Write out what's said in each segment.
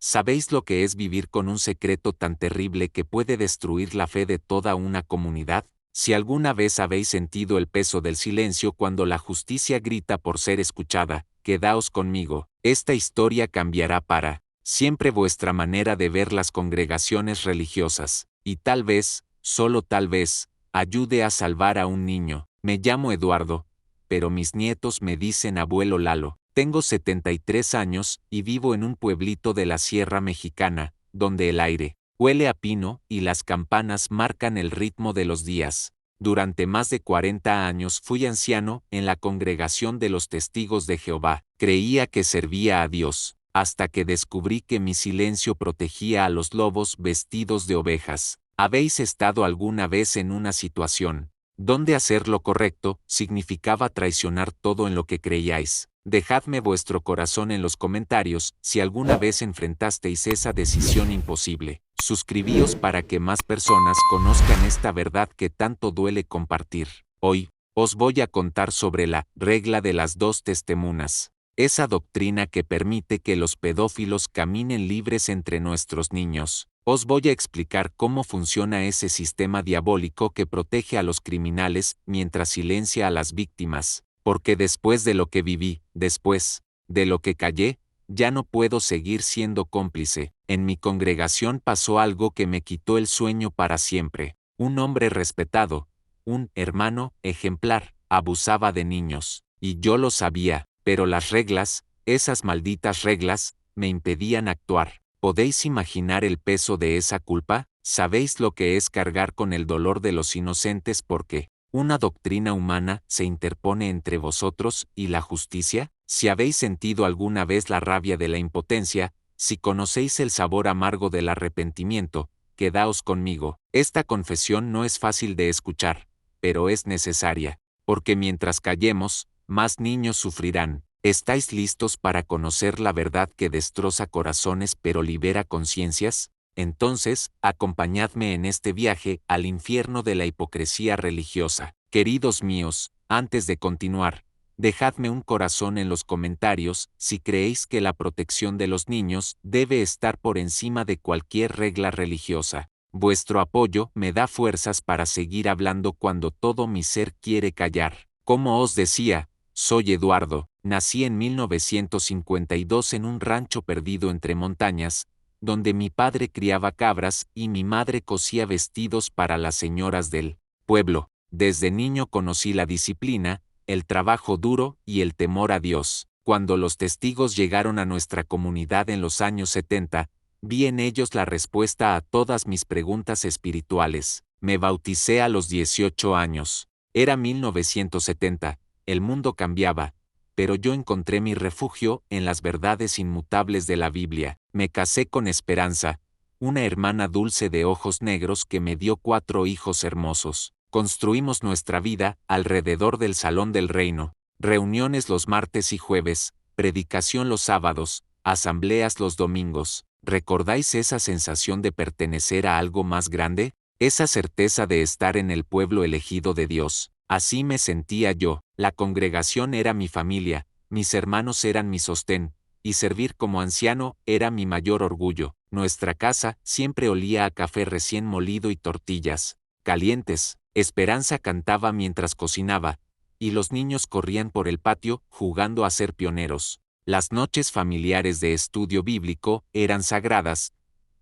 ¿Sabéis lo que es vivir con un secreto tan terrible que puede destruir la fe de toda una comunidad? Si alguna vez habéis sentido el peso del silencio cuando la justicia grita por ser escuchada, quedaos conmigo, esta historia cambiará para siempre vuestra manera de ver las congregaciones religiosas, y tal vez, solo tal vez, ayude a salvar a un niño. Me llamo Eduardo, pero mis nietos me dicen abuelo Lalo. Tengo 73 años y vivo en un pueblito de la Sierra Mexicana, donde el aire huele a pino y las campanas marcan el ritmo de los días. Durante más de 40 años fui anciano en la congregación de los Testigos de Jehová. Creía que servía a Dios, hasta que descubrí que mi silencio protegía a los lobos vestidos de ovejas. ¿Habéis estado alguna vez en una situación donde hacer lo correcto significaba traicionar todo en lo que creíais? Dejadme vuestro corazón en los comentarios si alguna vez enfrentasteis esa decisión imposible. Suscribíos para que más personas conozcan esta verdad que tanto duele compartir. Hoy, os voy a contar sobre la regla de las dos testemunas, esa doctrina que permite que los pedófilos caminen libres entre nuestros niños. Os voy a explicar cómo funciona ese sistema diabólico que protege a los criminales mientras silencia a las víctimas. Porque después de lo que viví, después de lo que callé, ya no puedo seguir siendo cómplice. En mi congregación pasó algo que me quitó el sueño para siempre. Un hombre respetado, un hermano ejemplar, abusaba de niños. Y yo lo sabía, pero las reglas, esas malditas reglas, me impedían actuar. ¿Podéis imaginar el peso de esa culpa? ¿Sabéis lo que es cargar con el dolor de los inocentes porque una doctrina humana se interpone entre vosotros y la justicia? Si habéis sentido alguna vez la rabia de la impotencia, si conocéis el sabor amargo del arrepentimiento, quedaos conmigo. Esta confesión no es fácil de escuchar, pero es necesaria, porque mientras callemos, más niños sufrirán. ¿Estáis listos para conocer la verdad que destroza corazones pero libera conciencias? Entonces, acompañadme en este viaje al infierno de la hipocresía religiosa. Queridos míos, antes de continuar, dejadme un corazón en los comentarios si creéis que la protección de los niños debe estar por encima de cualquier regla religiosa. Vuestro apoyo me da fuerzas para seguir hablando cuando todo mi ser quiere callar. Como os decía, soy Eduardo, nací en 1952 en un rancho perdido entre montañas, donde mi padre criaba cabras y mi madre cosía vestidos para las señoras del pueblo. Desde niño conocí la disciplina, el trabajo duro y el temor a Dios. Cuando los testigos llegaron a nuestra comunidad en los años 70, vi en ellos la respuesta a todas mis preguntas espirituales. Me bauticé a los 18 años. Era 1970, el mundo cambiaba, pero yo encontré mi refugio en las verdades inmutables de la Biblia. Me casé con Esperanza, una hermana dulce de ojos negros que me dio 4 hijos hermosos. Construimos nuestra vida alrededor del Salón del Reino, reuniones los martes y jueves, predicación los sábados, asambleas los domingos. ¿Recordáis esa sensación de pertenecer a algo más grande? Esa certeza de estar en el pueblo elegido de Dios. Así me sentía yo. La congregación era mi familia, mis hermanos eran mi sostén, y servir como anciano era mi mayor orgullo. Nuestra casa siempre olía a café recién molido y tortillas calientes. Esperanza cantaba mientras cocinaba, y los niños corrían por el patio jugando a ser pioneros. Las noches familiares de estudio bíblico eran sagradas.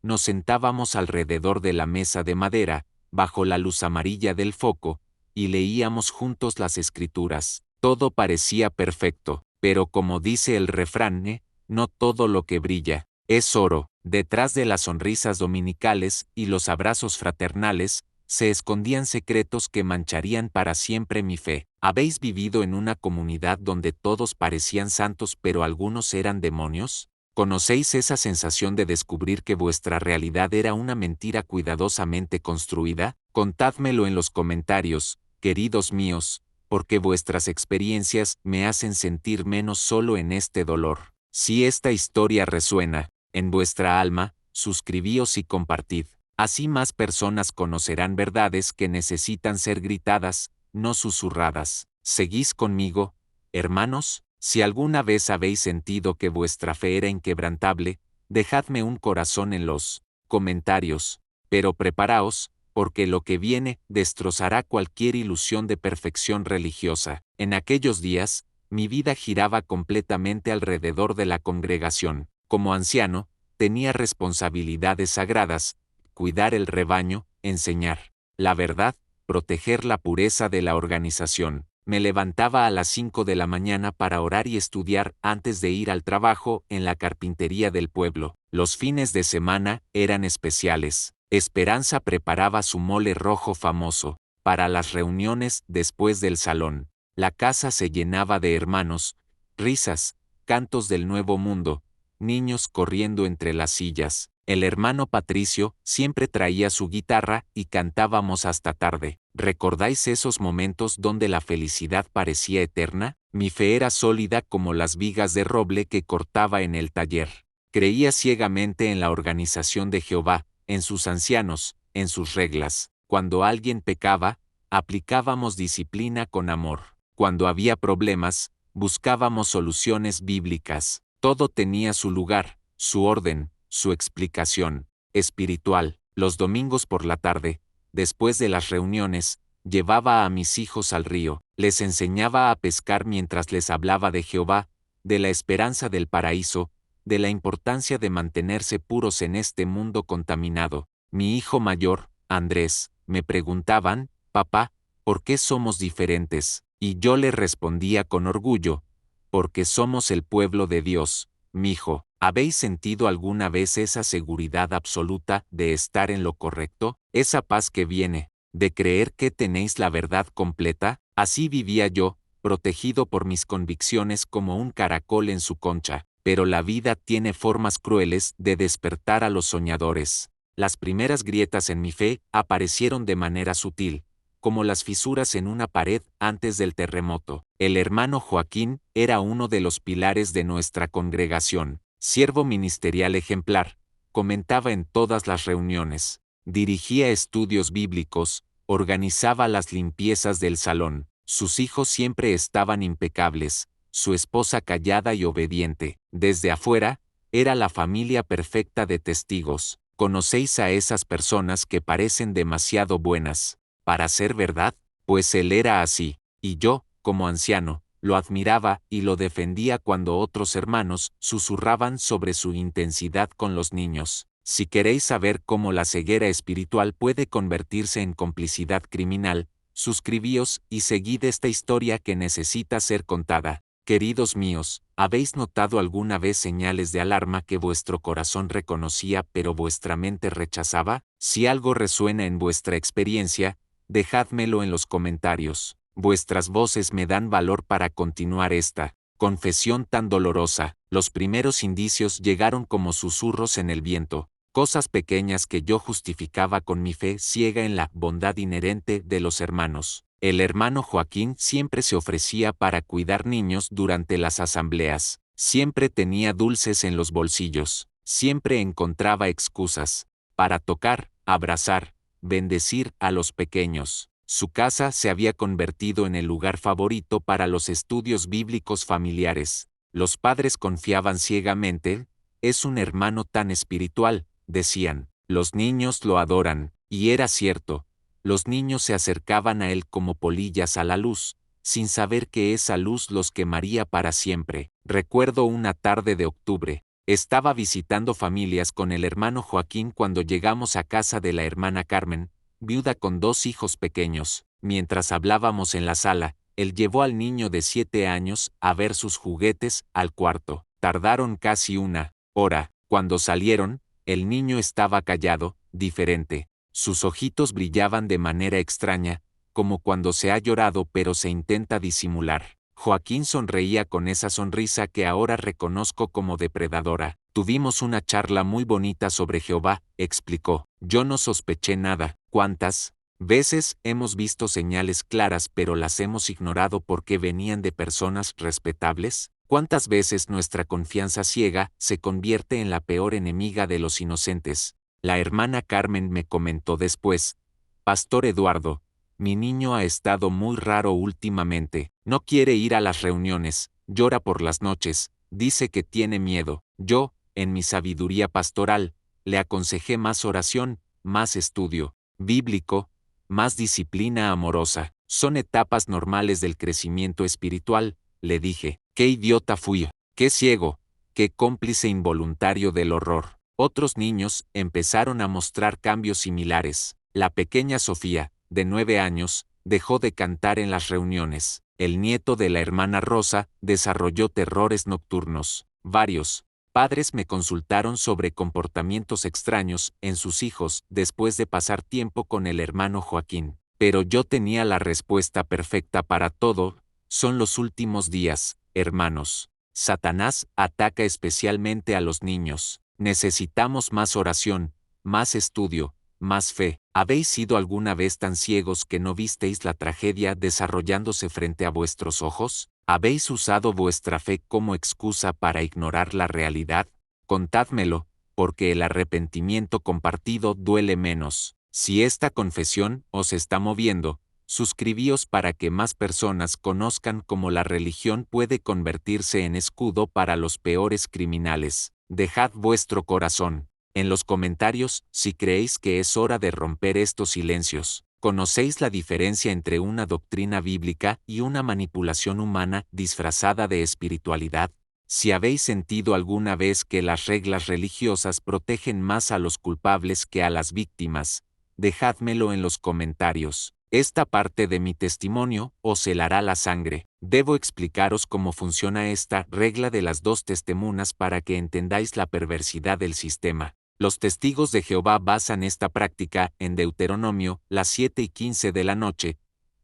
Nos sentábamos alrededor de la mesa de madera, bajo la luz amarilla del foco, y leíamos juntos las escrituras. Todo parecía perfecto, pero como dice el refrán, no todo lo que brilla es oro. Detrás de las sonrisas dominicales y los abrazos fraternales, se escondían secretos que mancharían para siempre mi fe. ¿Habéis vivido en una comunidad donde todos parecían santos pero algunos eran demonios? ¿Conocéis esa sensación de descubrir que vuestra realidad era una mentira cuidadosamente construida? Contádmelo en los comentarios, queridos míos, porque vuestras experiencias me hacen sentir menos solo en este dolor. Si esta historia resuena en vuestra alma, suscribíos y compartid. Así más personas conocerán verdades que necesitan ser gritadas, no susurradas. ¿Seguís conmigo, hermanos? Si alguna vez habéis sentido que vuestra fe era inquebrantable, Dejadme un corazón en los comentarios, pero preparaos, porque lo que viene destrozará cualquier ilusión de perfección religiosa. En aquellos días, mi vida giraba completamente alrededor de la congregación. Como anciano, tenía responsabilidades sagradas: cuidar el rebaño, enseñar la verdad, proteger la pureza de la organización. Me levantaba a las 5 de la mañana para orar y estudiar antes de ir al trabajo en la carpintería del pueblo. Los fines de semana eran especiales. Esperanza preparaba su mole rojo famoso para las reuniones después del salón. La casa se llenaba de hermanos, risas, cantos del nuevo mundo, niños corriendo entre las sillas. El hermano Patricio siempre traía su guitarra y cantábamos hasta tarde. ¿Recordáis esos momentos donde la felicidad parecía eterna? Mi fe era sólida como las vigas de roble que cortaba en el taller. Creía ciegamente en la organización de Jehová, en sus ancianos, en sus reglas. Cuando alguien pecaba, aplicábamos disciplina con amor. Cuando había problemas, buscábamos soluciones bíblicas. Todo tenía su lugar, su orden, su explicación espiritual. Los domingos por la tarde, después de las reuniones, llevaba a mis hijos al río, les enseñaba a pescar mientras les hablaba de Jehová, de la esperanza del paraíso, de la importancia de mantenerse puros en este mundo contaminado. Mi hijo mayor, Andrés, me preguntaban: papá, ¿por qué somos diferentes? Y yo le respondía con orgullo: porque somos el pueblo de Dios, mijo. ¿Habéis sentido alguna vez esa seguridad absoluta de estar en lo correcto? Esa paz que viene de creer que tenéis la verdad completa. Así vivía yo, protegido por mis convicciones como un caracol en su concha. Pero la vida tiene formas crueles de despertar a los soñadores. Las primeras grietas en mi fe aparecieron de manera sutil, como las fisuras en una pared antes del terremoto. El hermano Joaquín era uno de los pilares de nuestra congregación. Siervo ministerial ejemplar, comentaba en todas las reuniones, dirigía estudios bíblicos, organizaba las limpiezas del salón. Sus hijos siempre estaban impecables, su esposa callada y obediente. Desde afuera, era la familia perfecta de testigos. ¿Conocéis a esas personas que parecen demasiado buenas para ser verdad? Pues él era así, y yo, como anciano, lo admiraba y lo defendía cuando otros hermanos susurraban sobre su intensidad con los niños. Si queréis saber cómo la ceguera espiritual puede convertirse en complicidad criminal, suscribíos y seguid esta historia que necesita ser contada. Queridos míos, ¿habéis notado alguna vez señales de alarma que vuestro corazón reconocía pero vuestra mente rechazaba? Si algo resuena en vuestra experiencia, dejádmelo en los comentarios. Vuestras voces me dan valor para continuar esta confesión tan dolorosa. Los primeros indicios llegaron como susurros en el viento, cosas pequeñas que yo justificaba con mi fe ciega en la bondad inherente de los hermanos. El hermano Joaquín siempre se ofrecía para cuidar niños durante las asambleas, siempre tenía dulces en los bolsillos, siempre encontraba excusas para tocar, abrazar, bendecir a los pequeños. Su casa se había convertido en el lugar favorito para los estudios bíblicos familiares. Los padres confiaban ciegamente: es un hermano tan espiritual, decían. Los niños lo adoran, y era cierto. Los niños se acercaban a él como polillas a la luz, sin saber que esa luz los quemaría para siempre. Recuerdo una tarde de octubre. Estaba visitando familias con el hermano Joaquín cuando llegamos a casa de la hermana Carmen, viuda con 2 hijos pequeños. Mientras hablábamos en la sala, él llevó al niño de 7 años a ver sus juguetes al cuarto. Tardaron casi una hora. Cuando salieron, el niño estaba callado, diferente. Sus ojitos brillaban de manera extraña, como cuando se ha llorado pero se intenta disimular. Joaquín sonreía con esa sonrisa que ahora reconozco como depredadora. Tuvimos una charla muy bonita sobre Jehová, explicó. Yo no sospeché nada. ¿Cuántas veces hemos visto señales claras pero las hemos ignorado porque venían de personas respetables? ¿Cuántas veces nuestra confianza ciega se convierte en la peor enemiga de los inocentes? La hermana Carmen me comentó después: Pastor Eduardo, mi niño ha estado muy raro últimamente, no quiere ir a las reuniones, llora por las noches, dice que tiene miedo. Yo, en mi sabiduría pastoral, le aconsejé más oración, más estudio bíblico, más disciplina amorosa. Son etapas normales del crecimiento espiritual, le dije. Qué idiota fui, qué ciego, qué cómplice involuntario del horror. Otros niños empezaron a mostrar cambios similares. La pequeña Sofía, de 9 años, dejó de cantar en las reuniones. El nieto de la hermana Rosa desarrolló terrores nocturnos. Varios padres me consultaron sobre comportamientos extraños en sus hijos después de pasar tiempo con el hermano Joaquín. Pero yo tenía la respuesta perfecta para todo. Son los últimos días, hermanos. Satanás ataca especialmente a los niños. Necesitamos más oración, más estudio, más fe. ¿Habéis sido alguna vez tan ciegos que no visteis la tragedia desarrollándose frente a vuestros ojos? ¿Habéis usado vuestra fe como excusa para ignorar la realidad? Contádmelo, porque el arrepentimiento compartido duele menos. Si esta confesión os está moviendo, suscribíos para que más personas conozcan cómo la religión puede convertirse en escudo para los peores criminales. Dejad vuestro corazón en los comentarios si creéis que es hora de romper estos silencios. ¿Conocéis la diferencia entre una doctrina bíblica y una manipulación humana disfrazada de espiritualidad? Si habéis sentido alguna vez que las reglas religiosas protegen más a los culpables que a las víctimas, dejádmelo en los comentarios. Esta parte de mi testimonio os helará la sangre. Debo explicaros cómo funciona esta regla de las 2 testemunas para que entendáis la perversidad del sistema. Los testigos de Jehová basan esta práctica en Deuteronomio, las 7:15 de la noche.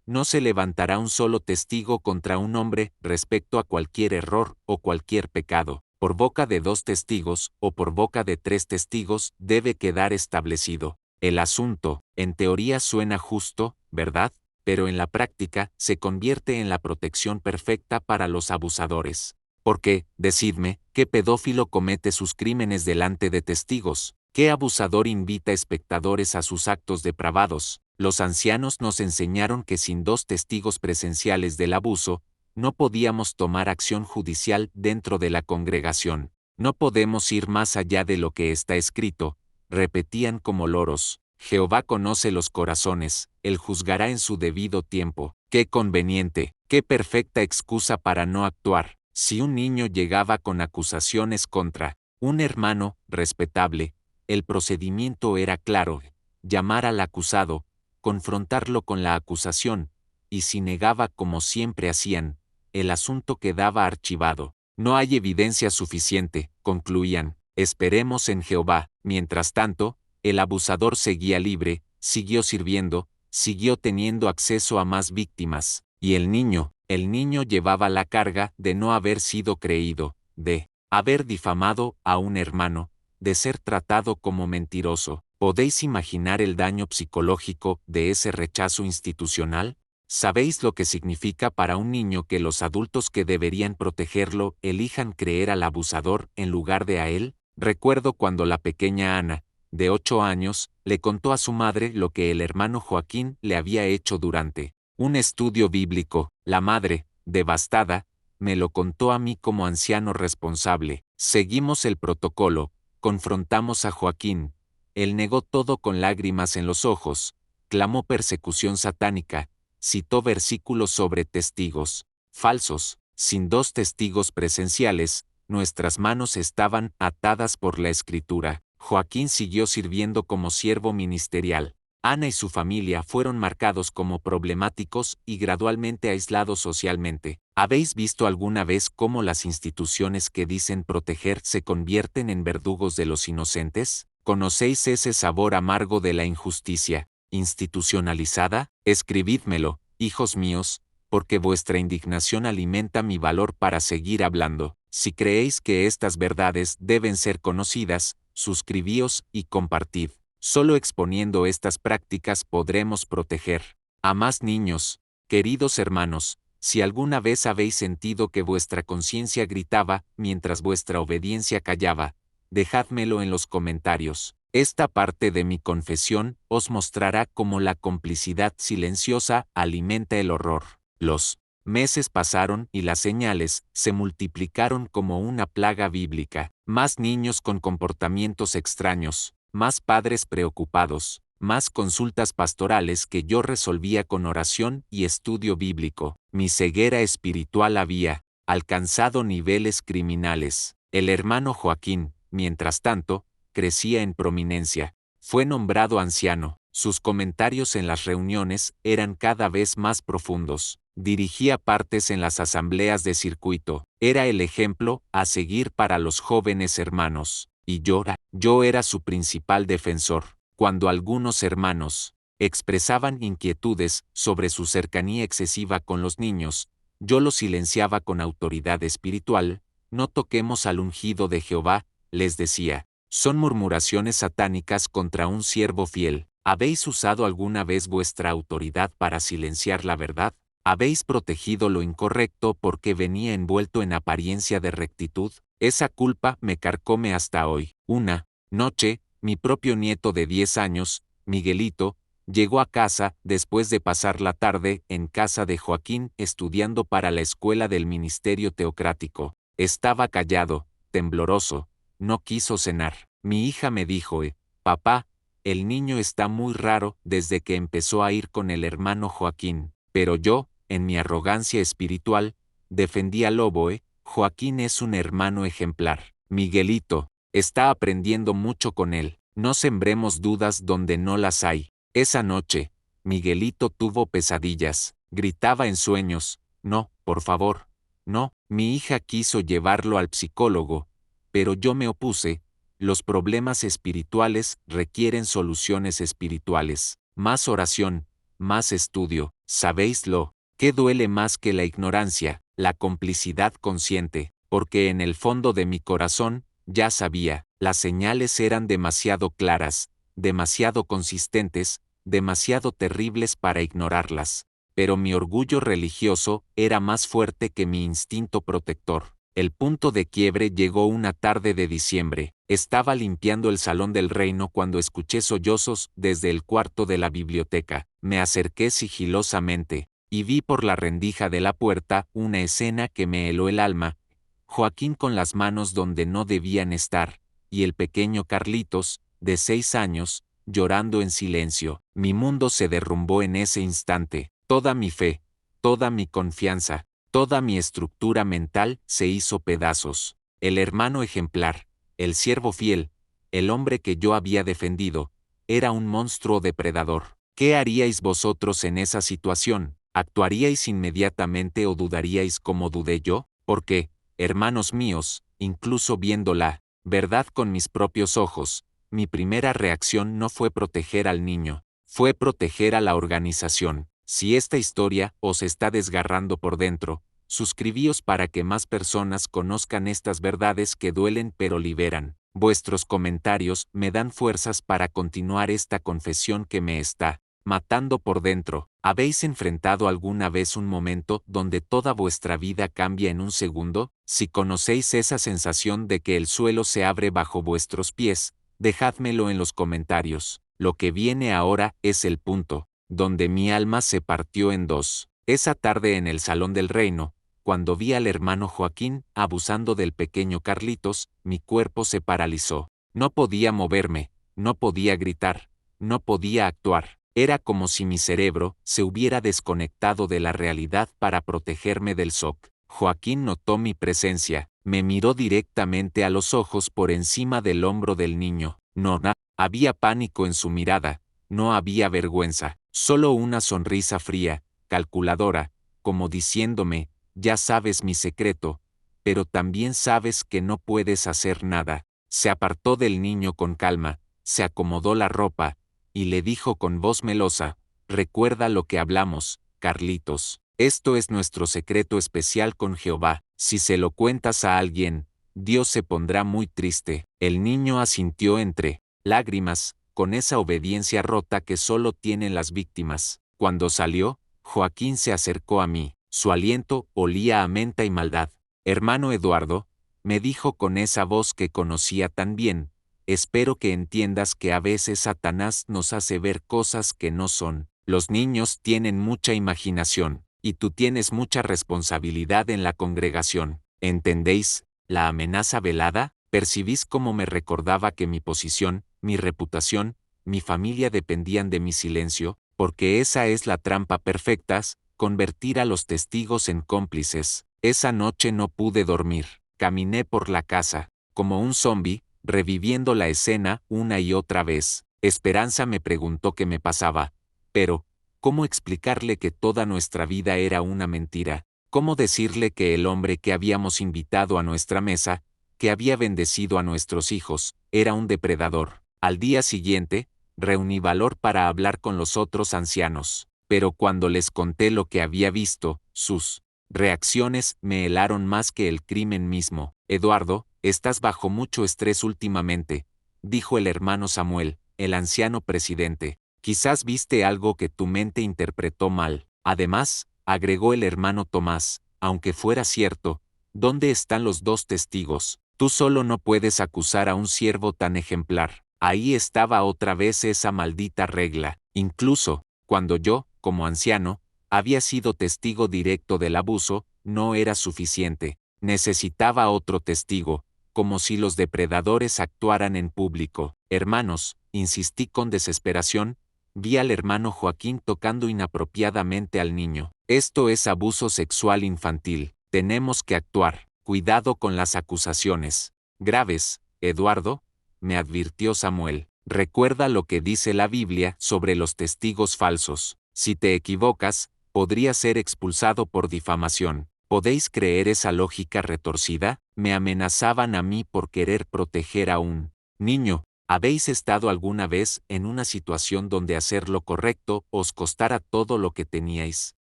No se levantará un solo testigo contra un hombre respecto a cualquier error o cualquier pecado. Por boca de 2 testigos o por boca de 3 testigos debe quedar establecido. El asunto, en teoría suena justo, ¿verdad? Pero en la práctica se convierte en la protección perfecta para los abusadores. Porque, decidme, ¿qué pedófilo comete sus crímenes delante de testigos? ¿Qué abusador invita espectadores a sus actos depravados? Los ancianos nos enseñaron que sin 2 testigos presenciales del abuso, no podíamos tomar acción judicial dentro de la congregación. No podemos ir más allá de lo que está escrito, repetían como loros. Jehová conoce los corazones, él juzgará en su debido tiempo. Qué conveniente, qué perfecta excusa para no actuar. Si un niño llegaba con acusaciones contra un hermano respetable, el procedimiento era claro: llamar al acusado, confrontarlo con la acusación, y si negaba como siempre hacían, el asunto quedaba archivado. No hay evidencia suficiente, concluían. Esperemos en Jehová. Mientras tanto, el abusador seguía libre, siguió sirviendo, siguió teniendo acceso a más víctimas, y el niño llevaba la carga de no haber sido creído, de haber difamado a un hermano, de ser tratado como mentiroso. ¿Podéis imaginar el daño psicológico de ese rechazo institucional? ¿Sabéis lo que significa para un niño que los adultos que deberían protegerlo elijan creer al abusador en lugar de a él? Recuerdo cuando la pequeña Ana, de 8 años, le contó a su madre lo que el hermano Joaquín le había hecho durante un estudio bíblico. La madre, devastada, me lo contó a mí como anciano responsable. Seguimos el protocolo, confrontamos a Joaquín. Él negó todo con lágrimas en los ojos, clamó persecución satánica, citó versículos sobre testigos falsos. Sin 2 testigos presenciales, nuestras manos estaban atadas por la Escritura. Joaquín siguió sirviendo como siervo ministerial. Ana y su familia fueron marcados como problemáticos y gradualmente aislados socialmente. ¿Habéis visto alguna vez cómo las instituciones que dicen proteger se convierten en verdugos de los inocentes? ¿Conocéis ese sabor amargo de la injusticia institucionalizada? Escribídmelo, hijos míos, porque vuestra indignación alimenta mi valor para seguir hablando. Si creéis que estas verdades deben ser conocidas, suscribíos y compartid. Solo exponiendo estas prácticas podremos proteger a más niños. Queridos hermanos, si alguna vez habéis sentido que vuestra conciencia gritaba mientras vuestra obediencia callaba, dejádmelo en los comentarios. Esta parte de mi confesión os mostrará cómo la complicidad silenciosa alimenta el horror. Los Meses pasaron y las señales se multiplicaron como una plaga bíblica. Más niños con comportamientos extraños, más padres preocupados, más consultas pastorales que yo resolvía con oración y estudio bíblico. Mi ceguera espiritual había alcanzado niveles criminales. El hermano Joaquín, mientras tanto, crecía en prominencia. Fue nombrado anciano. Sus comentarios en las reuniones eran cada vez más profundos. Dirigía partes en las asambleas de circuito. Era el ejemplo a seguir para los jóvenes hermanos. Y yo era su principal defensor. Cuando algunos hermanos expresaban inquietudes sobre su cercanía excesiva con los niños, yo los silenciaba con autoridad espiritual. No toquemos al ungido de Jehová, les decía. Son murmuraciones satánicas contra un siervo fiel. ¿Habéis usado alguna vez vuestra autoridad para silenciar la verdad? ¿Habéis protegido lo incorrecto porque venía envuelto en apariencia de rectitud? Esa culpa me carcome hasta hoy. Una noche, mi propio nieto de 10 años, Miguelito, llegó a casa después de pasar la tarde en casa de Joaquín estudiando para la escuela del ministerio teocrático. Estaba callado, tembloroso, no quiso cenar. Mi hija me dijo, papá, el niño está muy raro desde que empezó a ir con el hermano Joaquín. Pero yo, en mi arrogancia espiritual, defendí al lobo, Joaquín es un hermano ejemplar. Miguelito, está aprendiendo mucho con él. No sembremos dudas donde no las hay. Esa noche, Miguelito tuvo pesadillas, gritaba en sueños, no, por favor, no. Mi hija quiso llevarlo al psicólogo, pero yo me opuse. Los problemas espirituales requieren soluciones espirituales. Más oración, más estudio. ¿Sabéislo? ¿Qué duele más que la ignorancia? La complicidad consciente, porque en el fondo de mi corazón, ya sabía, las señales eran demasiado claras, demasiado consistentes, demasiado terribles para ignorarlas. Pero mi orgullo religioso era más fuerte que mi instinto protector. El punto de quiebre llegó una tarde de diciembre. Estaba limpiando el salón del reino cuando escuché sollozos desde el cuarto de la biblioteca. Me acerqué sigilosamente, y vi por la rendija de la puerta una escena que me heló el alma. Joaquín con las manos donde no debían estar, y el pequeño Carlitos, de 6 años, llorando en silencio. Mi mundo se derrumbó en ese instante. Toda mi fe, toda mi confianza, toda mi estructura mental se hizo pedazos. El hermano ejemplar, el siervo fiel, el hombre que yo había defendido, era un monstruo depredador. ¿Qué haríais vosotros en esa situación? ¿Actuaríais inmediatamente o dudaríais como dudé yo? Porque, hermanos míos, incluso viendo la verdad con mis propios ojos, mi primera reacción no fue proteger al niño, fue proteger a la organización. Si esta historia os está desgarrando por dentro, suscribíos para que más personas conozcan estas verdades que duelen pero liberan. Vuestros comentarios me dan fuerzas para continuar esta confesión que me está matando por dentro. ¿Habéis enfrentado alguna vez un momento donde toda vuestra vida cambia en un segundo? Si conocéis esa sensación de que el suelo se abre bajo vuestros pies, dejádmelo en los comentarios. Lo que viene ahora es el punto donde mi alma se partió en dos. Esa tarde en el salón del reino, cuando vi al hermano Joaquín abusando del pequeño Carlitos, mi cuerpo se paralizó. No podía moverme, no podía gritar, no podía actuar. Era como si mi cerebro se hubiera desconectado de la realidad para protegerme del shock. Joaquín notó mi presencia, me miró directamente a los ojos por encima del hombro del niño. No, había pánico en su mirada, no había vergüenza. Solo una sonrisa fría, calculadora, como diciéndome, ya sabes mi secreto, pero también sabes que no puedes hacer nada. Se apartó del niño con calma, se acomodó la ropa, y le dijo con voz melosa, recuerda lo que hablamos, Carlitos. Esto es nuestro secreto especial con Jehová. Si se lo cuentas a alguien, Dios se pondrá muy triste. El niño asintió entre lágrimas, con esa obediencia rota que solo tienen las víctimas. Cuando salió, Joaquín se acercó a mí. Su aliento olía a menta y maldad. Hermano Eduardo, me dijo con esa voz que conocía tan bien, espero que entiendas que a veces Satanás nos hace ver cosas que no son. Los niños tienen mucha imaginación, y tú tienes mucha responsabilidad en la congregación. ¿Entendéis la amenaza velada? Percibís cómo me recordaba que mi posición, mi reputación, mi familia dependían de mi silencio, porque esa es la trampa perfecta, convertir a los testigos en cómplices. Esa noche no pude dormir. Caminé por la casa, como un zombi, reviviendo la escena una y otra vez. Esperanza me preguntó qué me pasaba. Pero, ¿cómo explicarle que toda nuestra vida era una mentira? ¿Cómo decirle que el hombre que habíamos invitado a nuestra mesa, que había bendecido a nuestros hijos, era un depredador? Al día siguiente, reuní valor para hablar con los otros ancianos, pero cuando les conté lo que había visto, sus reacciones me helaron más que el crimen mismo. Eduardo, estás bajo mucho estrés últimamente, dijo el hermano Samuel, el anciano presidente. Quizás viste algo que tu mente interpretó mal. Además, agregó el hermano Tomás, aunque fuera cierto, ¿dónde están los dos testigos? Tú solo no puedes acusar a un siervo tan ejemplar. Ahí estaba otra vez esa maldita regla. Incluso, cuando yo, como anciano, había sido testigo directo del abuso, no era suficiente. Necesitaba otro testigo, como si los depredadores actuaran en público. Hermanos, insistí con desesperación, vi al hermano Joaquín tocando inapropiadamente al niño. Esto es abuso sexual infantil. Tenemos que actuar. Cuidado con las acusaciones graves, Eduardo, me advirtió Samuel. Recuerda lo que dice la Biblia sobre los testigos falsos. Si te equivocas, podrías ser expulsado por difamación. ¿Podéis creer esa lógica retorcida? Me amenazaban a mí por querer proteger a un niño. ¿Habéis estado alguna vez en una situación donde hacer lo correcto os costara todo lo que teníais?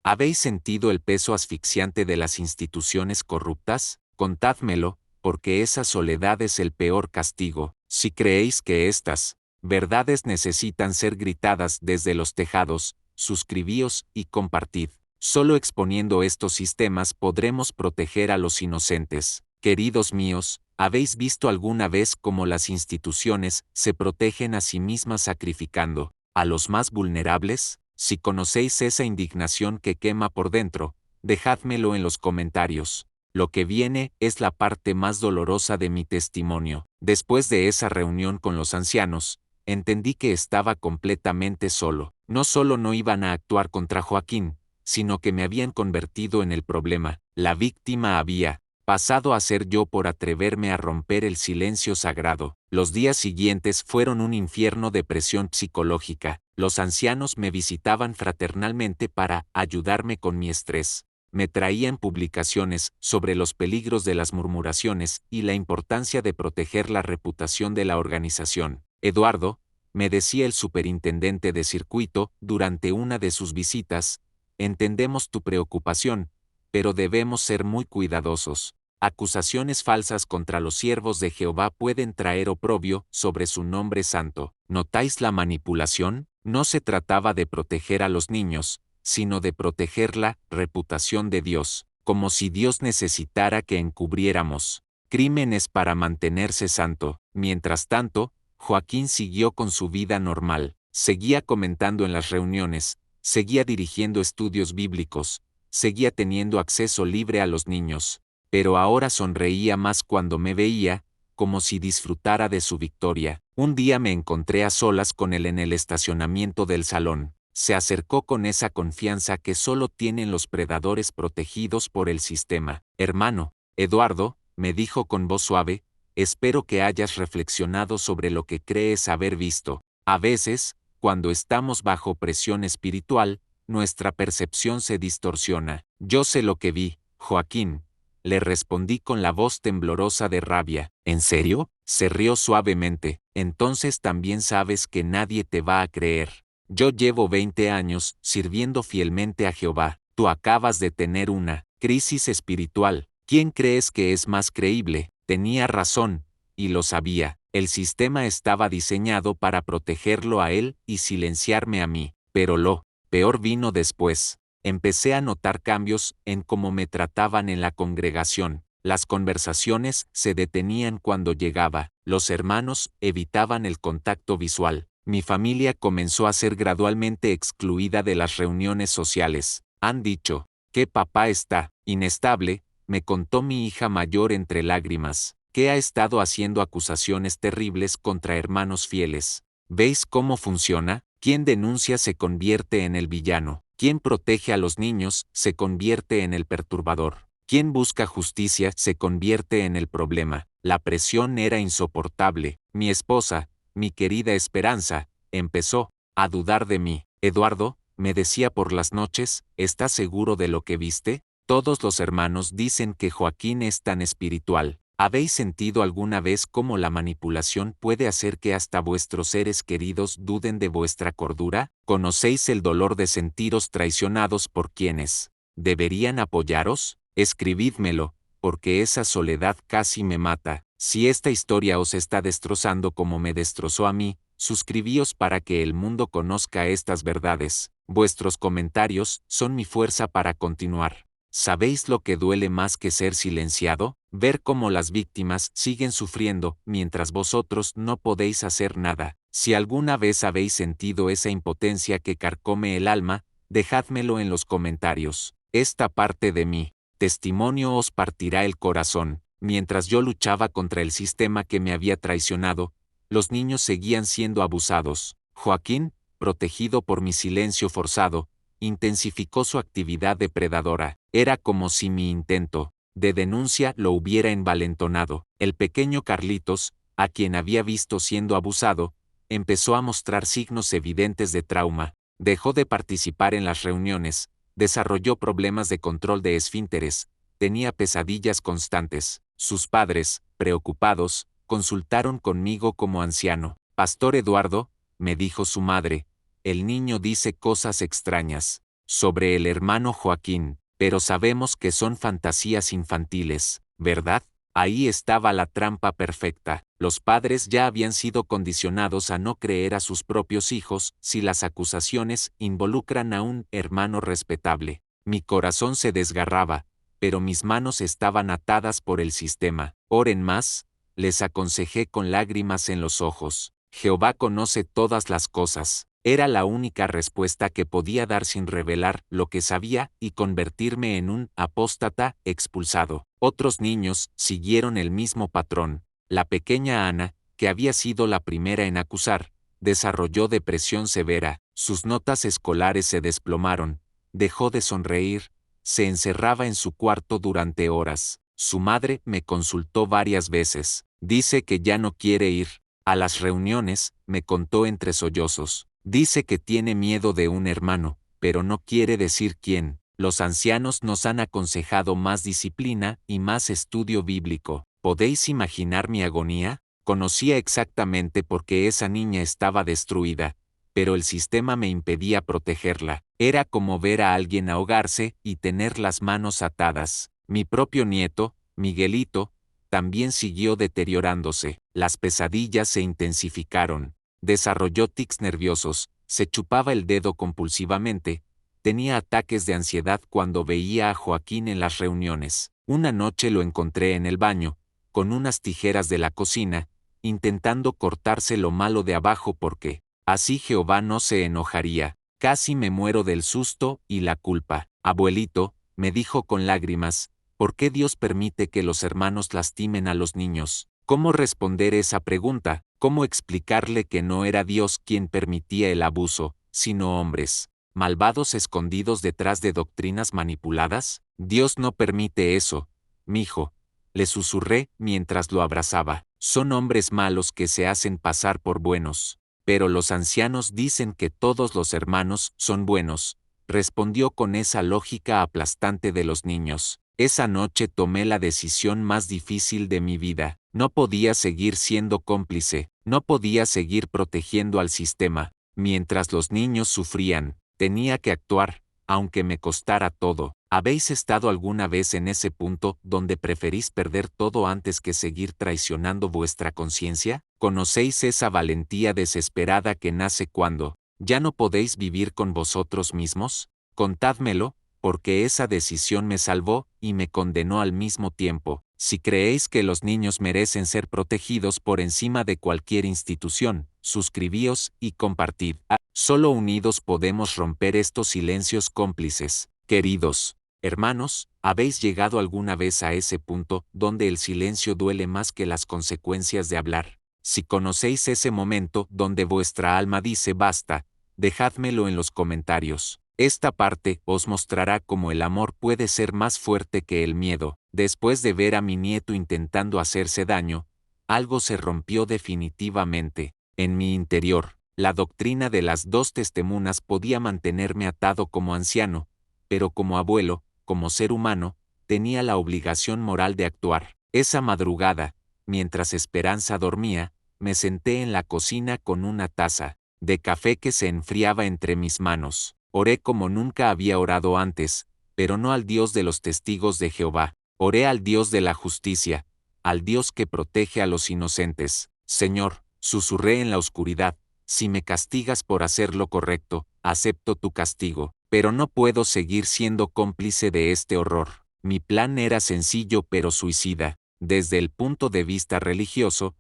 ¿Habéis sentido el peso asfixiante de las instituciones corruptas? Contádmelo, porque esa soledad es el peor castigo. Si creéis que estas verdades necesitan ser gritadas desde los tejados, suscribíos y compartid. Solo exponiendo estos sistemas podremos proteger a los inocentes. Queridos míos, ¿habéis visto alguna vez cómo las instituciones se protegen a sí mismas sacrificando a los más vulnerables? Si conocéis esa indignación que quema por dentro, dejádmelo en los comentarios. Lo que viene es la parte más dolorosa de mi testimonio. Después de esa reunión con los ancianos, entendí que estaba completamente solo. No solo no iban a actuar contra Joaquín, sino que me habían convertido en el problema. La víctima había pasado a ser yo por atreverme a romper el silencio sagrado. Los días siguientes fueron un infierno de presión psicológica. Los ancianos me visitaban fraternalmente para ayudarme con mi estrés. Me traían publicaciones sobre los peligros de las murmuraciones y la importancia de proteger la reputación de la organización. Eduardo, me decía el superintendente de circuito durante una de sus visitas, entendemos tu preocupación, pero debemos ser muy cuidadosos. Acusaciones falsas contra los siervos de Jehová pueden traer oprobio sobre su nombre santo. ¿Notáis la manipulación? No se trataba de proteger a los niños, sino de proteger la reputación de Dios, como si Dios necesitara que encubriéramos crímenes para mantenerse santo. Mientras tanto, Joaquín siguió con su vida normal, seguía comentando en las reuniones, seguía dirigiendo estudios bíblicos, seguía teniendo acceso libre a los niños, pero ahora sonreía más cuando me veía, como si disfrutara de su victoria. Un día me encontré a solas con él en el estacionamiento del salón. Se acercó con esa confianza que solo tienen los predadores protegidos por el sistema. Hermano, Eduardo, me dijo con voz suave, espero que hayas reflexionado sobre lo que crees haber visto. A veces, cuando estamos bajo presión espiritual, nuestra percepción se distorsiona. Yo sé lo que vi, Joaquín, le respondí con la voz temblorosa de rabia. ¿En serio? Se rió suavemente. Entonces también sabes que nadie te va a creer. Yo llevo 20 años sirviendo fielmente a Jehová. Tú acabas de tener una crisis espiritual. ¿Quién crees que es más creíble? Tenía razón, y lo sabía. El sistema estaba diseñado para protegerlo a él y silenciarme a mí. Pero lo peor vino después. Empecé a notar cambios en cómo me trataban en la congregación. Las conversaciones se detenían cuando llegaba. Los hermanos evitaban el contacto visual. Mi familia comenzó a ser gradualmente excluida de las reuniones sociales. Han dicho Que papá está inestable, me contó mi hija mayor entre lágrimas, que ha estado haciendo acusaciones terribles contra hermanos fieles. ¿Veis cómo funciona? Quien denuncia se convierte en el villano. Quien protege a los niños se convierte en el perturbador. Quien busca justicia se convierte en el problema. La presión era insoportable. Mi esposa, mi querida Esperanza, empezó a dudar de mí. Eduardo, me decía por las noches, ¿estás seguro de lo que viste? Todos los hermanos dicen que Joaquín es tan espiritual. ¿Habéis sentido alguna vez cómo la manipulación puede hacer que hasta vuestros seres queridos duden de vuestra cordura? ¿Conocéis el dolor de sentiros traicionados por quienes deberían apoyaros? Escribídmelo, porque esa soledad casi me mata. Si esta historia os está destrozando como me destrozó a mí, suscribíos para que el mundo conozca estas verdades. Vuestros comentarios son mi fuerza para continuar. ¿Sabéis lo que duele más que ser silenciado? Ver cómo las víctimas siguen sufriendo mientras vosotros no podéis hacer nada. Si alguna vez habéis sentido esa impotencia que carcome el alma, dejádmelo en los comentarios. Esta parte de mi testimonio os partirá el corazón. Mientras yo luchaba contra el sistema que me había traicionado, los niños seguían siendo abusados. Joaquín, protegido por mi silencio forzado, intensificó su actividad depredadora. Era como si mi intento de denuncia lo hubiera envalentonado. El pequeño Carlitos, a quien había visto siendo abusado, empezó a mostrar signos evidentes de trauma. Dejó de participar en las reuniones, desarrolló problemas de control de esfínteres, tenía pesadillas constantes. Sus padres, preocupados, consultaron conmigo como anciano. Pastor Eduardo, me dijo su madre, el niño dice cosas extrañas sobre el hermano Joaquín, pero sabemos que son fantasías infantiles, ¿verdad? Ahí estaba la trampa perfecta. Los padres ya habían sido condicionados a no creer a sus propios hijos si las acusaciones involucran a un hermano respetable. Mi corazón se desgarraba, pero mis manos estaban atadas por el sistema. Oren más, les aconsejé con lágrimas en los ojos. Jehová conoce todas las cosas. Era la única respuesta que podía dar sin revelar lo que sabía y convertirme en un apóstata expulsado. Otros niños siguieron el mismo patrón. La pequeña Ana, que había sido la primera en acusar, desarrolló depresión severa, sus notas escolares se desplomaron, dejó de sonreír, se encerraba en su cuarto durante horas. Su madre me consultó varias veces. Dice que ya no quiere ir a las reuniones, me contó entre sollozos. Dice que tiene miedo de un hermano, pero no quiere decir quién. Los ancianos nos han aconsejado más disciplina y más estudio bíblico. ¿Podéis imaginar mi agonía? Conocía exactamente por qué esa niña estaba destruida, pero el sistema me impedía protegerla. Era como ver a alguien ahogarse y tener las manos atadas. Mi propio nieto, Miguelito, también siguió deteriorándose. Las pesadillas se intensificaron. Desarrolló tics nerviosos, se chupaba el dedo compulsivamente, tenía ataques de ansiedad cuando veía a Joaquín en las reuniones. Una noche lo encontré en el baño, con unas tijeras de la cocina, intentando cortarse lo malo de abajo porque, así Jehová no se enojaría. Casi me muero del susto y la culpa. Abuelito, me dijo con lágrimas, ¿por qué Dios permite que los hermanos lastimen a los niños? ¿Cómo responder esa pregunta? ¿Cómo explicarle que no era Dios quien permitía el abuso, sino hombres malvados escondidos detrás de doctrinas manipuladas? Dios no permite eso, mijo, le susurré mientras lo abrazaba. Son hombres malos que se hacen pasar por buenos. Pero los ancianos dicen que todos los hermanos son buenos, respondió con esa lógica aplastante de los niños. Esa noche tomé la decisión más difícil de mi vida. No podía seguir siendo cómplice, no podía seguir protegiendo al sistema. Mientras los niños sufrían, tenía que actuar, aunque me costara todo. ¿Habéis estado alguna vez en ese punto donde preferís perder todo antes que seguir traicionando vuestra conciencia? ¿Conocéis esa valentía desesperada que nace cuando ya no podéis vivir con vosotros mismos? Contádmelo, porque esa decisión me salvó y me condenó al mismo tiempo. Si creéis que los niños merecen ser protegidos por encima de cualquier institución, suscribíos y compartid. Solo unidos podemos romper estos silencios cómplices. Queridos Hermanos, ¿habéis llegado alguna vez a ese punto donde el silencio duele más que las consecuencias de hablar? Si conocéis ese momento donde vuestra alma dice basta, dejádmelo en los comentarios. Esta parte os mostrará cómo el amor puede ser más fuerte que el miedo. Después de ver a mi nieto intentando hacerse daño, algo se rompió definitivamente. En mi interior, la doctrina de las dos testemunas podía mantenerme atado como anciano, pero como abuelo, como ser humano, tenía la obligación moral de actuar. Esa madrugada, mientras Esperanza dormía, me senté en la cocina con una taza de café que se enfriaba entre mis manos. Oré como nunca había orado antes, pero no al Dios de los testigos de Jehová. Oré al Dios de la justicia, al Dios que protege a los inocentes. Señor, susurré en la oscuridad, si me castigas por hacer lo correcto, acepto tu castigo, pero no puedo seguir siendo cómplice de este horror. Mi plan era sencillo pero suicida. Desde el punto de vista religioso,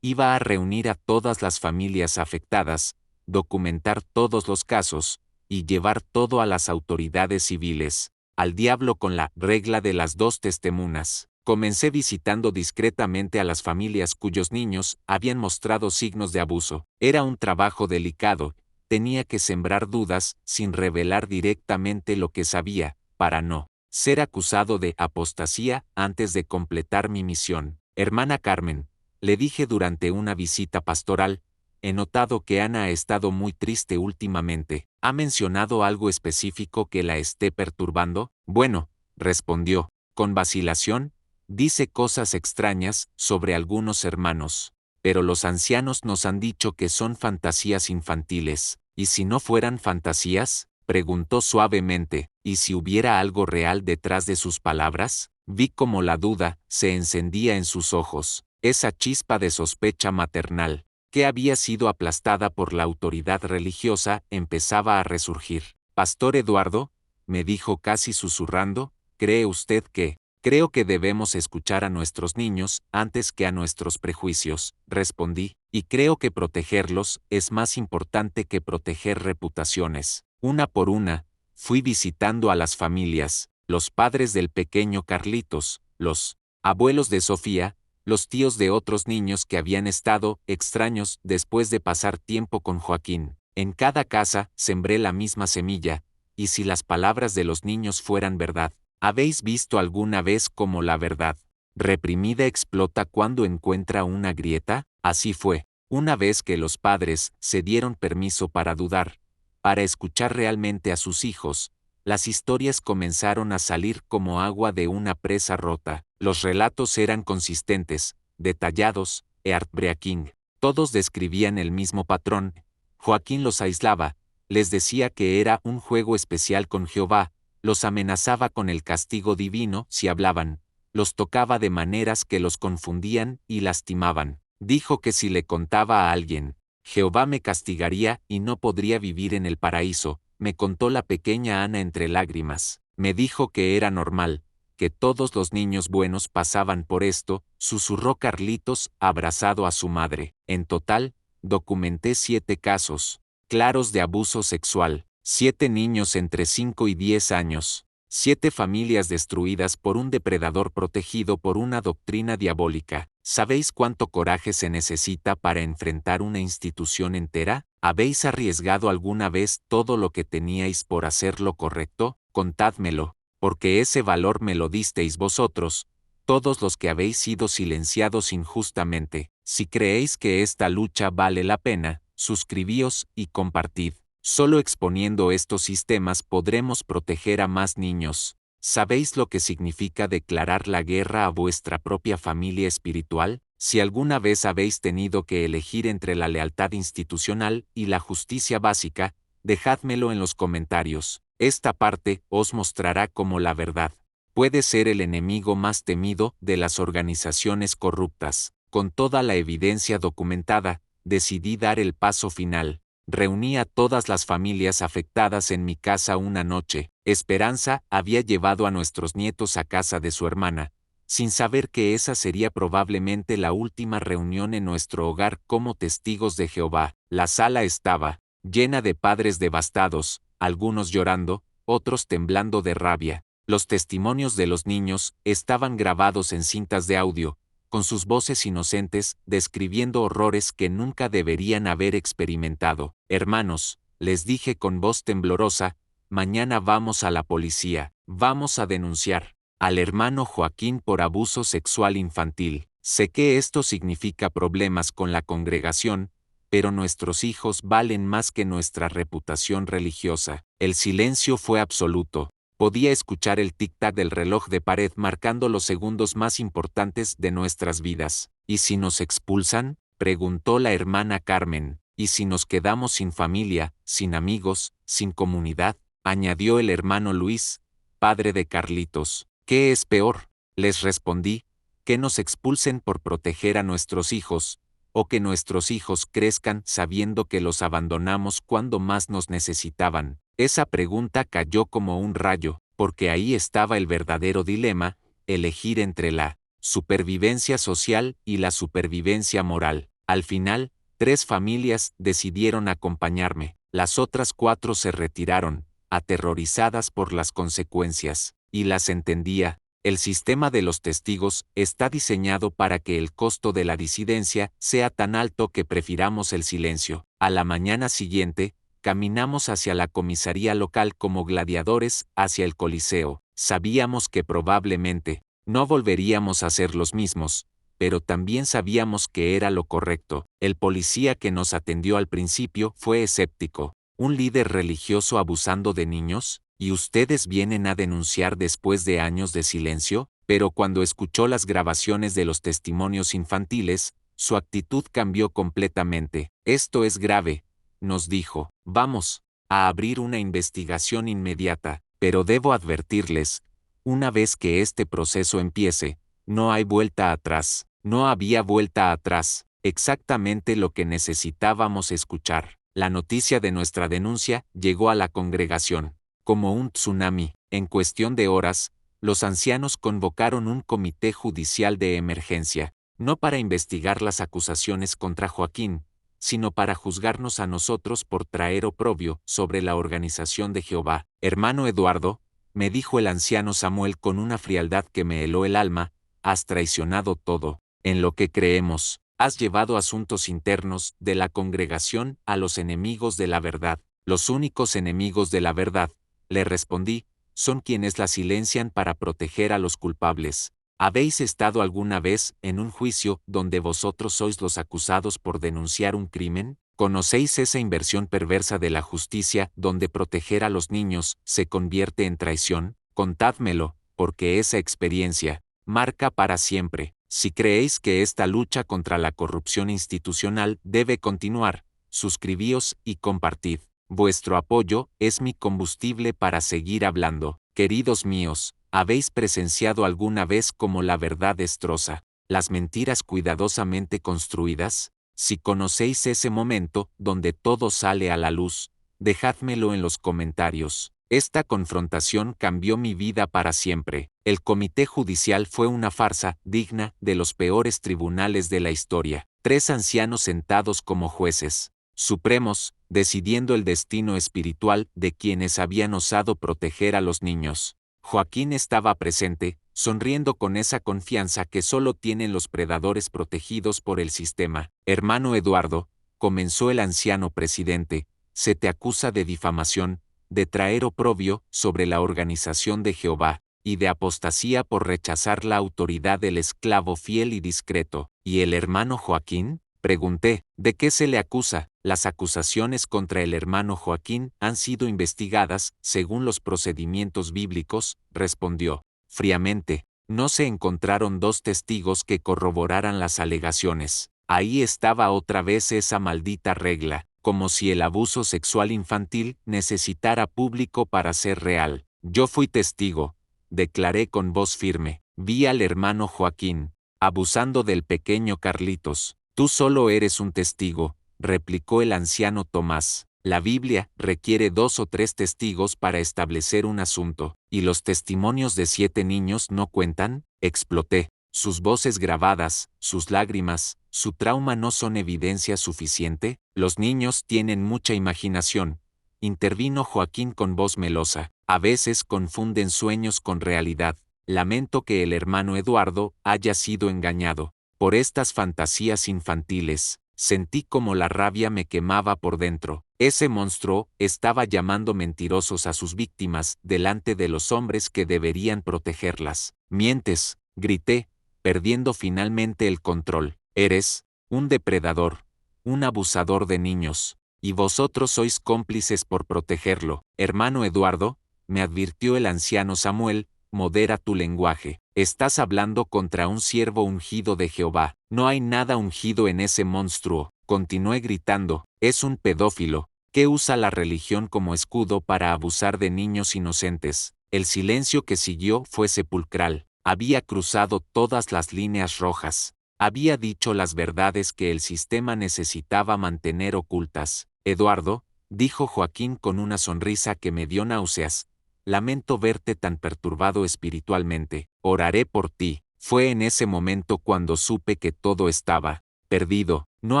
iba a reunir a todas las familias afectadas, documentar todos los casos, y llevar todo a las autoridades civiles. Al diablo con la regla de las dos testemunas. Comencé visitando discretamente a las familias cuyos niños habían mostrado signos de abuso. Era un trabajo delicado, tenía que sembrar dudas sin revelar directamente lo que sabía, para no ser acusado de apostasía antes de completar mi misión. Hermana Carmen, le dije durante una visita pastoral, he notado que Ana ha estado muy triste últimamente. ¿Ha mencionado algo específico que la esté perturbando? Bueno, respondió, con vacilación, dice cosas extrañas sobre algunos hermanos. Pero los ancianos nos han dicho que son fantasías infantiles. ¿Y si no fueran fantasías? Preguntó suavemente. ¿Y si hubiera algo real detrás de sus palabras? Vi como la duda se encendía en sus ojos, esa chispa de sospecha maternal, que había sido aplastada por la autoridad religiosa, empezaba a resurgir. Pastor Eduardo, me dijo casi susurrando, ¿cree usted que? Creo que debemos escuchar a nuestros niños antes que a nuestros prejuicios, respondí, y creo que protegerlos es más importante que proteger reputaciones. Una por una, fui visitando a las familias, los padres del pequeño Carlitos, los abuelos de Sofía, los tíos de otros niños que habían estado extraños después de pasar tiempo con Joaquín. En cada casa sembré la misma semilla, y si las palabras de los niños fueran verdad, ¿habéis visto alguna vez cómo la verdad reprimida explota cuando encuentra una grieta? Así fue. Una vez que los padres se dieron permiso para dudar, para escuchar realmente a sus hijos, las historias comenzaron a salir como agua de una presa rota. Los relatos eran consistentes, detallados, heartbreaking. Todos describían el mismo patrón. Joaquín los aislaba, les decía que era un juego especial con Jehová, los amenazaba con el castigo divino si hablaban, los tocaba de maneras que los confundían y lastimaban. Dijo que si le contaba a alguien, Jehová me castigaría y no podría vivir en el paraíso. Me contó la pequeña Ana entre lágrimas. Me dijo que era normal, que todos los niños buenos pasaban por esto, susurró Carlitos abrazado a su madre. En total, documenté 7 casos claros de abuso sexual, 7 niños entre 5 y 10 años, 7 familias destruidas por un depredador protegido por una doctrina diabólica. ¿Sabéis cuánto coraje se necesita para enfrentar una institución entera? ¿Habéis arriesgado alguna vez todo lo que teníais por hacer lo correcto? Contádmelo, porque ese valor me lo disteis vosotros, todos los que habéis sido silenciados injustamente. Si creéis que esta lucha vale la pena, suscribíos y compartid. Solo exponiendo estos sistemas podremos proteger a más niños. ¿Sabéis lo que significa declarar la guerra a vuestra propia familia espiritual? Si alguna vez habéis tenido que elegir entre la lealtad institucional y la justicia básica, dejádmelo en los comentarios. Esta parte os mostrará cómo la verdad puede ser el enemigo más temido de las organizaciones corruptas. Con toda la evidencia documentada, decidí dar el paso final. Reuní a todas las familias afectadas en mi casa una noche. Esperanza había llevado a nuestros nietos a casa de su hermana, sin saber que esa sería probablemente la última reunión en nuestro hogar como testigos de Jehová. La sala estaba llena de padres devastados, algunos llorando, otros temblando de rabia. Los testimonios de los niños estaban grabados en cintas de audio, con sus voces inocentes, describiendo horrores que nunca deberían haber experimentado. Hermanos, les dije con voz temblorosa, mañana vamos a la policía, vamos a denunciar al hermano Joaquín por abuso sexual infantil. Sé que esto significa problemas con la congregación, pero nuestros hijos valen más que nuestra reputación religiosa. El silencio fue absoluto. Podía escuchar el tic-tac del reloj de pared marcando los segundos más importantes de nuestras vidas. ¿Y si nos expulsan?, preguntó la hermana Carmen. ¿Y si nos quedamos sin familia, sin amigos, sin comunidad?, añadió el hermano Luis, padre de Carlitos. ¿Qué es peor?, les respondí, que nos expulsen por proteger a nuestros hijos, o que nuestros hijos crezcan sabiendo que los abandonamos cuando más nos necesitaban. Esa pregunta cayó como un rayo, porque ahí estaba el verdadero dilema, elegir entre la supervivencia social y la supervivencia moral. Al final, 3 familias decidieron acompañarme, las otras 4 se retiraron, aterrorizadas por las consecuencias, y las entendía. El sistema de los testigos está diseñado para que el costo de la disidencia sea tan alto que prefiramos el silencio. A la mañana siguiente, caminamos hacia la comisaría local como gladiadores hacia el Coliseo. Sabíamos que probablemente no volveríamos a ser los mismos, pero también sabíamos que era lo correcto. El policía que nos atendió al principio fue escéptico. ¿Un líder religioso abusando de niños? ¿Y ustedes vienen a denunciar después de años de silencio? Pero cuando escuchó las grabaciones de los testimonios infantiles, su actitud cambió completamente. Esto es grave, nos dijo. Vamos a abrir una investigación inmediata, pero debo advertirles, una vez que este proceso empiece, no hay vuelta atrás. No había vuelta atrás, exactamente lo que necesitábamos escuchar. La noticia de nuestra denuncia llegó a la congregación. Como un tsunami, en cuestión de horas, los ancianos convocaron un comité judicial de emergencia, no para investigar las acusaciones contra Joaquín, sino para juzgarnos a nosotros por traer oprobio sobre la organización de Jehová. Hermano Eduardo, me dijo el anciano Samuel con una frialdad que me heló el alma, has traicionado todo, en lo que creemos, has llevado asuntos internos de la congregación a los enemigos de la verdad. Los únicos enemigos de la verdad, le respondí, son quienes la silencian para proteger a los culpables. ¿Habéis estado alguna vez en un juicio donde vosotros sois los acusados por denunciar un crimen? ¿Conocéis esa inversión perversa de la justicia donde proteger a los niños se convierte en traición? Contádmelo, porque esa experiencia marca para siempre. Si creéis que esta lucha contra la corrupción institucional debe continuar, suscribíos y compartid. Vuestro apoyo es mi combustible para seguir hablando. Queridos míos, ¿habéis presenciado alguna vez cómo la verdad destroza las mentiras cuidadosamente construidas? Si conocéis ese momento donde todo sale a la luz, dejádmelo en los comentarios. Esta confrontación cambió mi vida para siempre. El comité judicial fue una farsa digna de los peores tribunales de la historia. 3 ancianos sentados como jueces supremos, decidiendo el destino espiritual de quienes habían osado proteger a los niños. Joaquín estaba presente, sonriendo con esa confianza que solo tienen los predadores protegidos por el sistema. Hermano Eduardo, comenzó el anciano presidente, se te acusa de difamación, de traer oprobio sobre la organización de Jehová, y de apostasía por rechazar la autoridad del esclavo fiel y discreto. ¿Y el hermano Joaquín?, pregunté. ¿De qué se le acusa? Las acusaciones contra el hermano Joaquín han sido investigadas según los procedimientos bíblicos, respondió. Fríamente, no se encontraron 2 testigos que corroboraran las alegaciones. Ahí estaba otra vez esa maldita regla, como si el abuso sexual infantil necesitara público para ser real. Yo fui testigo, declaré con voz firme. Vi al hermano Joaquín abusando del pequeño Carlitos. Tú solo eres un testigo, replicó el anciano Tomás. La Biblia requiere 2 o 3 testigos para establecer un asunto. ¿Y los testimonios de 7 niños no cuentan? Exploté. Sus voces grabadas, sus lágrimas, su trauma no son evidencia suficiente. Los niños tienen mucha imaginación, intervino Joaquín con voz melosa. A veces confunden sueños con realidad. Lamento que el hermano Eduardo haya sido engañado por estas fantasías infantiles. Sentí como la rabia me quemaba por dentro. Ese monstruo estaba llamando mentirosos a sus víctimas delante de los hombres que deberían protegerlas. Mientes, grité, perdiendo finalmente el control. Eres un depredador, un abusador de niños, y vosotros sois cómplices por protegerlo. Hermano Eduardo, me advirtió el anciano Samuel, modera tu lenguaje. Estás hablando contra un siervo ungido de Jehová. No hay nada ungido en ese monstruo. Continué gritando. Es un pedófilo, que usa la religión como escudo para abusar de niños inocentes. El silencio que siguió fue sepulcral. Había cruzado todas las líneas rojas. Había dicho las verdades que el sistema necesitaba mantener ocultas. Eduardo, dijo Joaquín con una sonrisa que me dio náuseas, lamento verte tan perturbado espiritualmente. Oraré por ti. Fue en ese momento cuando supe que todo estaba perdido. No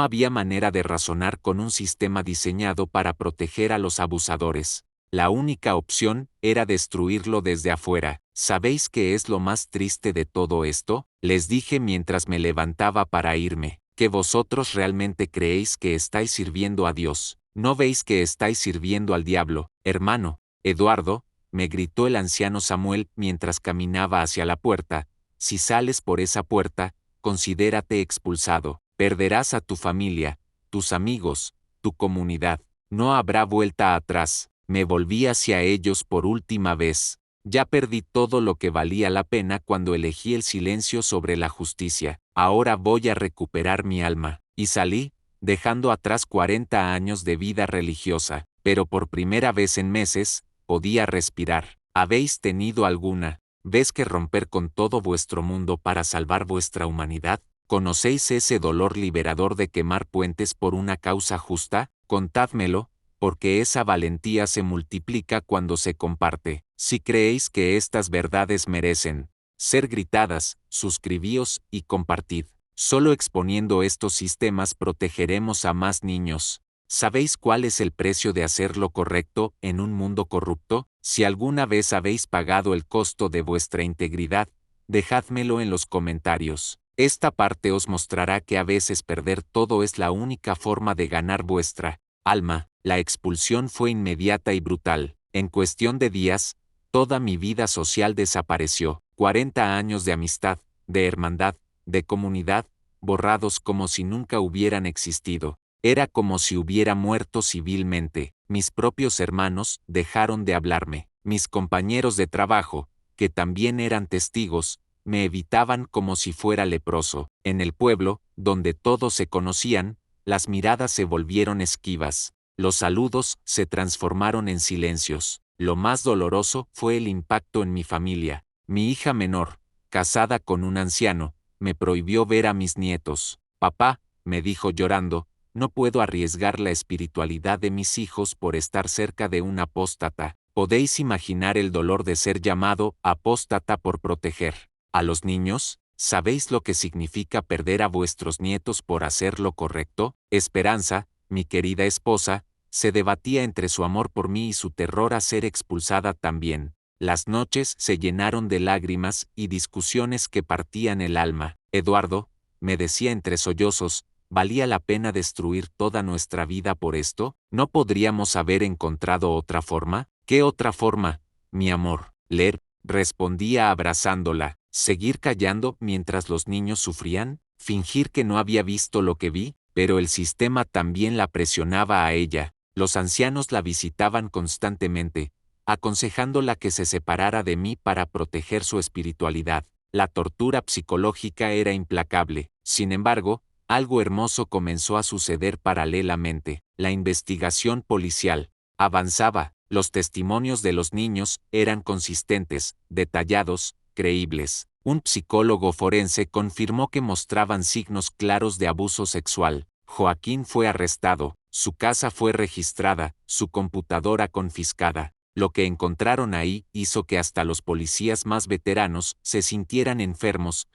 había manera de razonar con un sistema diseñado para proteger a los abusadores. La única opción era destruirlo desde afuera. ¿Sabéis qué es lo más triste de todo esto? Les dije mientras me levantaba para irme, que vosotros realmente creéis que estáis sirviendo a Dios. ¿No veis que estáis sirviendo al diablo, hermano? Eduardo, me gritó el anciano Samuel mientras caminaba hacia la puerta, si sales por esa puerta, considérate expulsado. Perderás a tu familia, tus amigos, tu comunidad. No habrá vuelta atrás. Me volví hacia ellos por última vez. Ya perdí todo lo que valía la pena cuando elegí el silencio sobre la justicia. Ahora voy a recuperar mi alma. Y salí, dejando atrás 40 años de vida religiosa, pero por primera vez en meses, podía respirar. ¿Habéis tenido alguna vez que romper con todo vuestro mundo para salvar vuestra humanidad? ¿Conocéis ese dolor liberador de quemar puentes por una causa justa? Contádmelo, porque esa valentía se multiplica cuando se comparte. Si creéis que estas verdades merecen ser gritadas, suscribíos y compartid. Solo exponiendo estos sistemas protegeremos a más niños. ¿Sabéis cuál es el precio de hacer lo correcto en un mundo corrupto? Si alguna vez habéis pagado el costo de vuestra integridad, dejádmelo en los comentarios. Esta parte os mostrará que a veces perder todo es la única forma de ganar vuestra alma. La expulsión fue inmediata y brutal. En cuestión de días, toda mi vida social desapareció. 40 años de amistad, de hermandad, de comunidad, borrados como si nunca hubieran existido. Era como si hubiera muerto civilmente. Mis propios hermanos dejaron de hablarme. Mis compañeros de trabajo, que también eran testigos, me evitaban como si fuera leproso. En el pueblo, donde todos se conocían, las miradas se volvieron esquivas. Los saludos se transformaron en silencios. Lo más doloroso fue el impacto en mi familia. Mi hija menor, casada con un anciano, me prohibió ver a mis nietos. Papá, me dijo llorando, no puedo arriesgar la espiritualidad de mis hijos por estar cerca de un apóstata. ¿Podéis imaginar el dolor de ser llamado apóstata por proteger a los niños? ¿Sabéis lo que significa perder a vuestros nietos por hacer lo correcto? Esperanza, mi querida esposa, se debatía entre su amor por mí y su terror a ser expulsada también. Las noches se llenaron de lágrimas y discusiones que partían el alma. Eduardo, me decía entre sollozos, ¿valía la pena destruir toda nuestra vida por esto? ¿No podríamos haber encontrado otra forma? ¿Qué otra forma, mi amor? Leer, respondía abrazándola. ¿Seguir callando mientras los niños sufrían? ¿Fingir que no había visto lo que vi? Pero el sistema también la presionaba a ella. Los ancianos la visitaban constantemente, aconsejándola que se separara de mí para proteger su espiritualidad. La tortura psicológica era implacable. Sin embargo, algo hermoso comenzó a suceder paralelamente. La investigación policial avanzaba. Los testimonios de los niños eran consistentes, detallados, creíbles. Un psicólogo forense confirmó que mostraban signos claros de abuso sexual. Joaquín fue arrestado, su casa fue registrada, su computadora confiscada. Lo que encontraron ahí hizo que hasta los policías más veteranos se sintieran enfermos.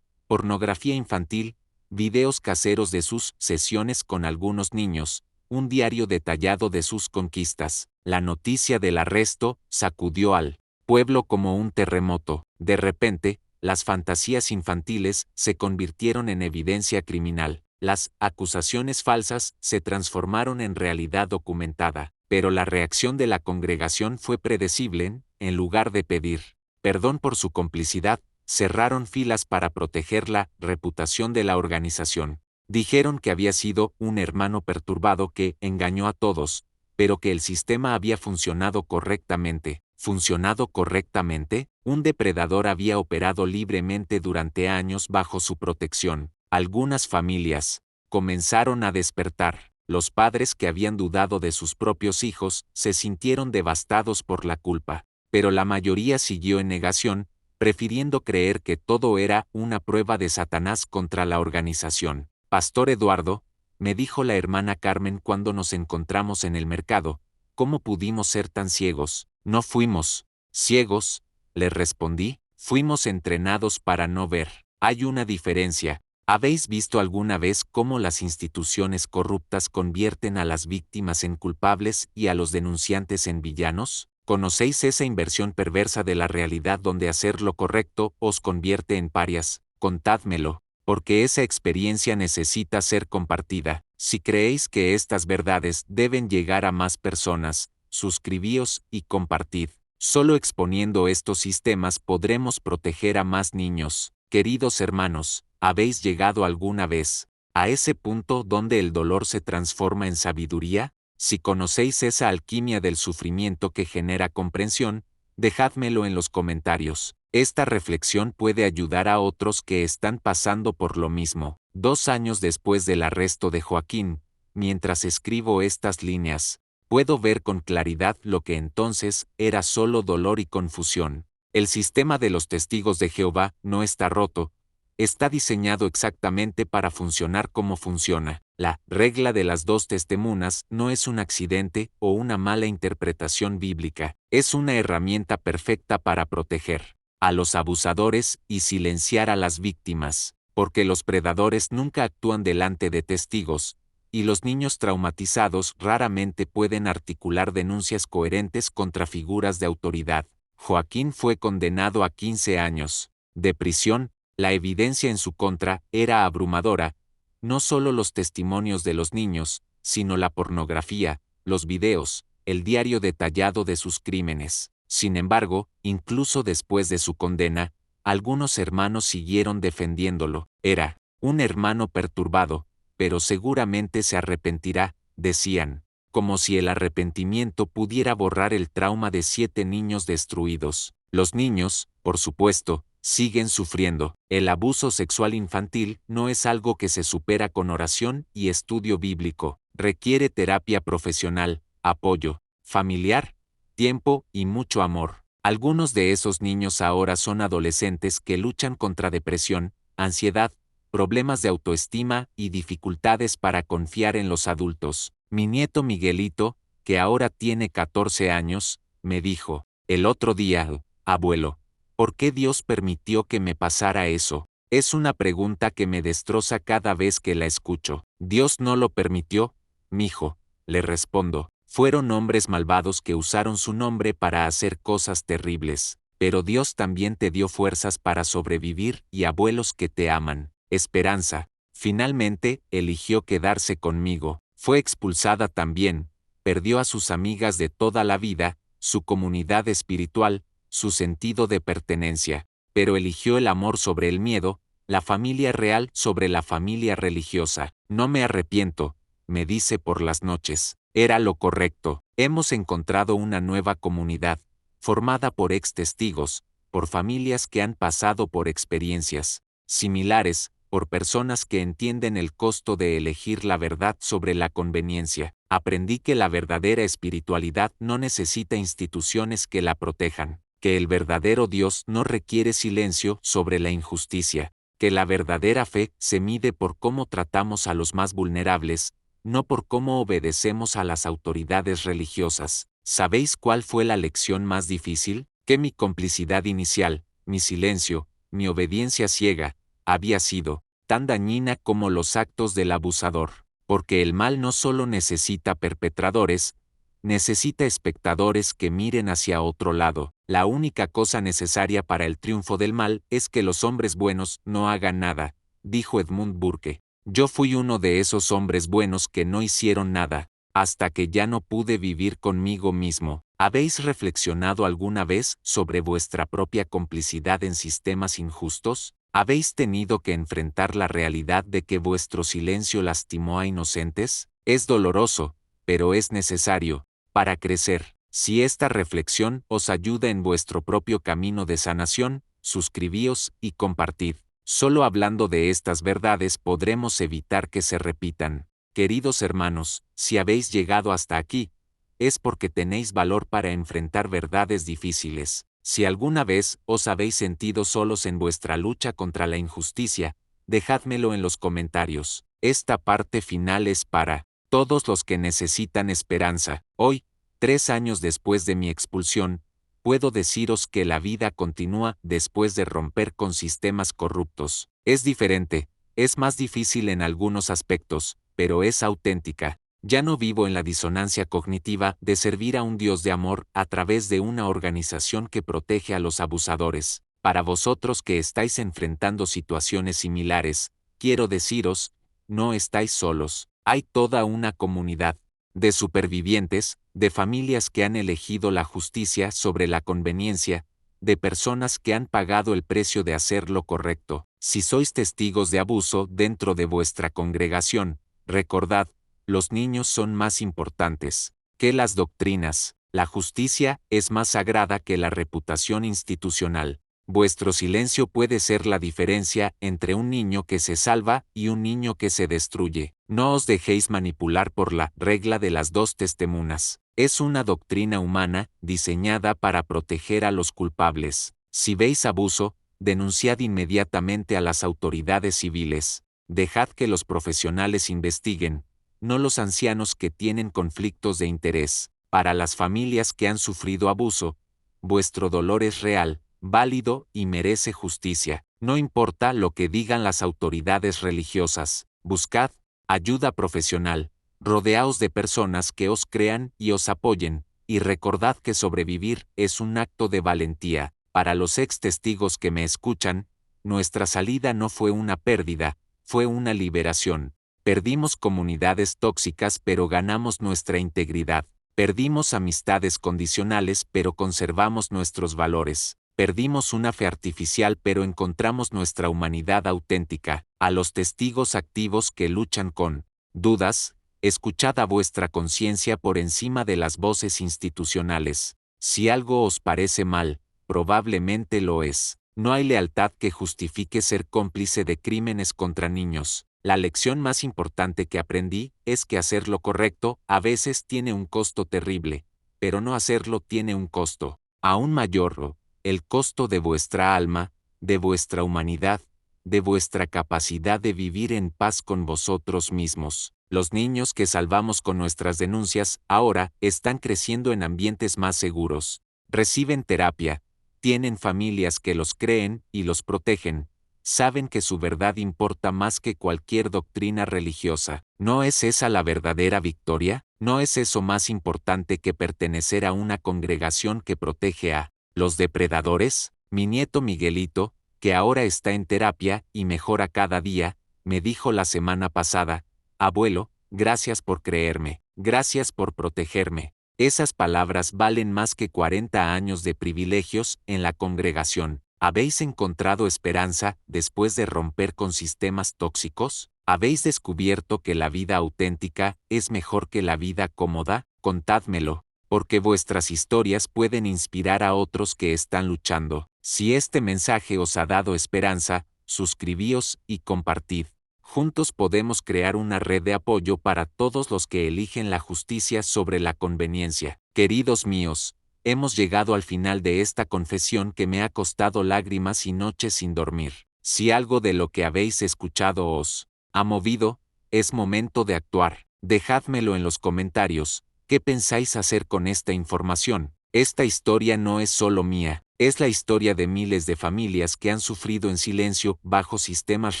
Pornografía infantil, videos caseros de sus sesiones con algunos niños, un diario detallado de sus conquistas. La noticia del arresto sacudió al pueblo como un terremoto. De repente, las fantasías infantiles se convirtieron en evidencia criminal. Las acusaciones falsas se transformaron en realidad documentada, pero la reacción de la congregación fue predecible. En lugar de pedir perdón por su complicidad, cerraron filas para proteger la reputación de la organización. Dijeron que había sido un hermano perturbado que engañó a todos, pero que el sistema había funcionado correctamente. ¿Funcionado correctamente? Un depredador había operado libremente durante años bajo su protección. Algunas familias comenzaron a despertar. Los padres que habían dudado de sus propios hijos se sintieron devastados por la culpa, pero la mayoría siguió en negación, prefiriendo creer que todo era una prueba de Satanás contra la organización. Pastor Eduardo, me dijo la hermana Carmen cuando nos encontramos en el mercado, ¿cómo pudimos ser tan ciegos? No fuimos ciegos, le respondí, fuimos entrenados para no ver. Hay una diferencia. ¿Habéis visto alguna vez cómo las instituciones corruptas convierten a las víctimas en culpables y a los denunciantes en villanos? ¿Conocéis esa inversión perversa de la realidad donde hacer lo correcto os convierte en parias? Contádmelo, porque esa experiencia necesita ser compartida. Si creéis que estas verdades deben llegar a más personas, suscribíos y compartid. Solo exponiendo estos sistemas podremos proteger a más niños. Queridos hermanos, ¿habéis llegado alguna vez a ese punto donde el dolor se transforma en sabiduría? Si conocéis esa alquimia del sufrimiento que genera comprensión, dejádmelo en los comentarios. Esta reflexión puede ayudar a otros que están pasando por lo mismo. 2 años después del arresto de Joaquín, mientras escribo estas líneas, puedo ver con claridad lo que entonces era solo dolor y confusión. El sistema de los testigos de Jehová no está roto, está diseñado exactamente para funcionar como funciona. La regla de las 2 testemunas no es un accidente o una mala interpretación bíblica, es una herramienta perfecta para proteger a los abusadores y silenciar a las víctimas, porque los predadores nunca actúan delante de testigos, y los niños traumatizados raramente pueden articular denuncias coherentes contra figuras de autoridad. Joaquín fue condenado a 15 años de prisión. La evidencia en su contra era abrumadora, no solo los testimonios de los niños, sino la pornografía, los videos, el diario detallado de sus crímenes. Sin embargo, incluso después de su condena, algunos hermanos siguieron defendiéndolo. Era un hermano perturbado, pero seguramente se arrepentirá, decían, como si el arrepentimiento pudiera borrar el trauma de 7 niños destruidos. Los niños, por supuesto, siguen sufriendo. El abuso sexual infantil no es algo que se supera con oración y estudio bíblico. Requiere terapia profesional, apoyo familiar, tiempo y mucho amor. Algunos de esos niños ahora son adolescentes que luchan contra depresión, ansiedad, problemas de autoestima y dificultades para confiar en los adultos. Mi nieto Miguelito, que ahora tiene 14 años, me dijo el otro día, abuelo, ¿por qué Dios permitió que me pasara eso? Es una pregunta que me destroza cada vez que la escucho. Dios no lo permitió, mijo, le respondo. Fueron hombres malvados que usaron su nombre para hacer cosas terribles, pero Dios también te dio fuerzas para sobrevivir y abuelos que te aman. Esperanza, finalmente, eligió quedarse conmigo. Fue expulsada también, perdió a sus amigas de toda la vida, su comunidad espiritual, su sentido de pertenencia, pero eligió el amor sobre el miedo, la familia real sobre la familia religiosa. No me arrepiento, me dice por las noches. Era lo correcto. Hemos encontrado una nueva comunidad, formada por ex testigos, por familias que han pasado por experiencias similares, por personas que entienden el costo de elegir la verdad sobre la conveniencia. Aprendí que la verdadera espiritualidad no necesita instituciones que la protejan, que el verdadero Dios no requiere silencio sobre la injusticia, que la verdadera fe se mide por cómo tratamos a los más vulnerables, no por cómo obedecemos a las autoridades religiosas. ¿Sabéis cuál fue la lección más difícil? Que mi complicidad inicial, mi silencio, mi obediencia ciega, había sido tan dañina como los actos del abusador, porque el mal no solo necesita perpetradores, necesita espectadores que miren hacia otro lado. La única cosa necesaria para el triunfo del mal es que los hombres buenos no hagan nada, dijo Edmund Burke. Yo fui uno de esos hombres buenos que no hicieron nada, hasta que ya no pude vivir conmigo mismo. ¿Habéis reflexionado alguna vez sobre vuestra propia complicidad en sistemas injustos? ¿Habéis tenido que enfrentar la realidad de que vuestro silencio lastimó a inocentes? Es doloroso, pero es necesario, para crecer. Si esta reflexión os ayuda en vuestro propio camino de sanación, suscribíos y compartid. Solo hablando de estas verdades podremos evitar que se repitan. Queridos hermanos, si habéis llegado hasta aquí, es porque tenéis valor para enfrentar verdades difíciles. Si alguna vez os habéis sentido solos en vuestra lucha contra la injusticia, dejádmelo en los comentarios. Esta parte final es para todos los que necesitan esperanza. Hoy, 3 años después de mi expulsión, puedo deciros que la vida continúa después de romper con sistemas corruptos. Es diferente, es más difícil en algunos aspectos, pero es auténtica. Ya no vivo en la disonancia cognitiva de servir a un Dios de amor a través de una organización que protege a los abusadores. Para vosotros que estáis enfrentando situaciones similares, quiero deciros, no estáis solos. Hay toda una comunidad de supervivientes, de familias que han elegido la justicia sobre la conveniencia, de personas que han pagado el precio de hacer lo correcto. Si sois testigos de abuso dentro de vuestra congregación, recordad, los niños son más importantes que las doctrinas. La justicia es más sagrada que la reputación institucional. Vuestro silencio puede ser la diferencia entre un niño que se salva y un niño que se destruye. No os dejéis manipular por la regla de las dos testemunas. Es una doctrina humana diseñada para proteger a los culpables. Si veis abuso, denunciad inmediatamente a las autoridades civiles. Dejad que los profesionales investiguen, no los ancianos que tienen conflictos de interés. Para las familias que han sufrido abuso, vuestro dolor es real, válido y merece justicia. No importa lo que digan las autoridades religiosas. Buscad ayuda profesional. Rodeaos de personas que os crean y os apoyen, y recordad que sobrevivir es un acto de valentía. Para los ex testigos que me escuchan, nuestra salida no fue una pérdida, fue una liberación. Perdimos comunidades tóxicas pero ganamos nuestra integridad. Perdimos amistades condicionales pero conservamos nuestros valores. Perdimos una fe artificial pero encontramos nuestra humanidad auténtica. A los testigos activos que luchan con dudas, escuchad a vuestra conciencia por encima de las voces institucionales. Si algo os parece mal, probablemente lo es. No hay lealtad que justifique ser cómplice de crímenes contra niños. La lección más importante que aprendí es que hacer lo correcto a veces tiene un costo terrible, pero no hacerlo tiene un costo aún mayor, el costo de vuestra alma, de vuestra humanidad, de vuestra capacidad de vivir en paz con vosotros mismos. Los niños que salvamos con nuestras denuncias ahora están creciendo en ambientes más seguros. Reciben terapia, tienen familias que los creen y los protegen. Saben que su verdad importa más que cualquier doctrina religiosa. ¿No es esa la verdadera victoria? ¿No es eso más importante que pertenecer a una congregación que protege a los depredadores? Mi nieto Miguelito, que ahora está en terapia y mejora cada día, me dijo la semana pasada: abuelo, gracias por creerme, gracias por protegerme. Esas palabras valen más que 40 años de privilegios en la congregación. ¿Habéis encontrado esperanza después de romper con sistemas tóxicos? ¿Habéis descubierto que la vida auténtica es mejor que la vida cómoda? Contádmelo, porque vuestras historias pueden inspirar a otros que están luchando. Si este mensaje os ha dado esperanza, suscribíos y compartid. Juntos podemos crear una red de apoyo para todos los que eligen la justicia sobre la conveniencia. Queridos míos, hemos llegado al final de esta confesión que me ha costado lágrimas y noches sin dormir. Si algo de lo que habéis escuchado os ha movido, es momento de actuar. Dejádmelo en los comentarios. ¿Qué pensáis hacer con esta información? Esta historia no es solo mía, es la historia de miles de familias que han sufrido en silencio bajo sistemas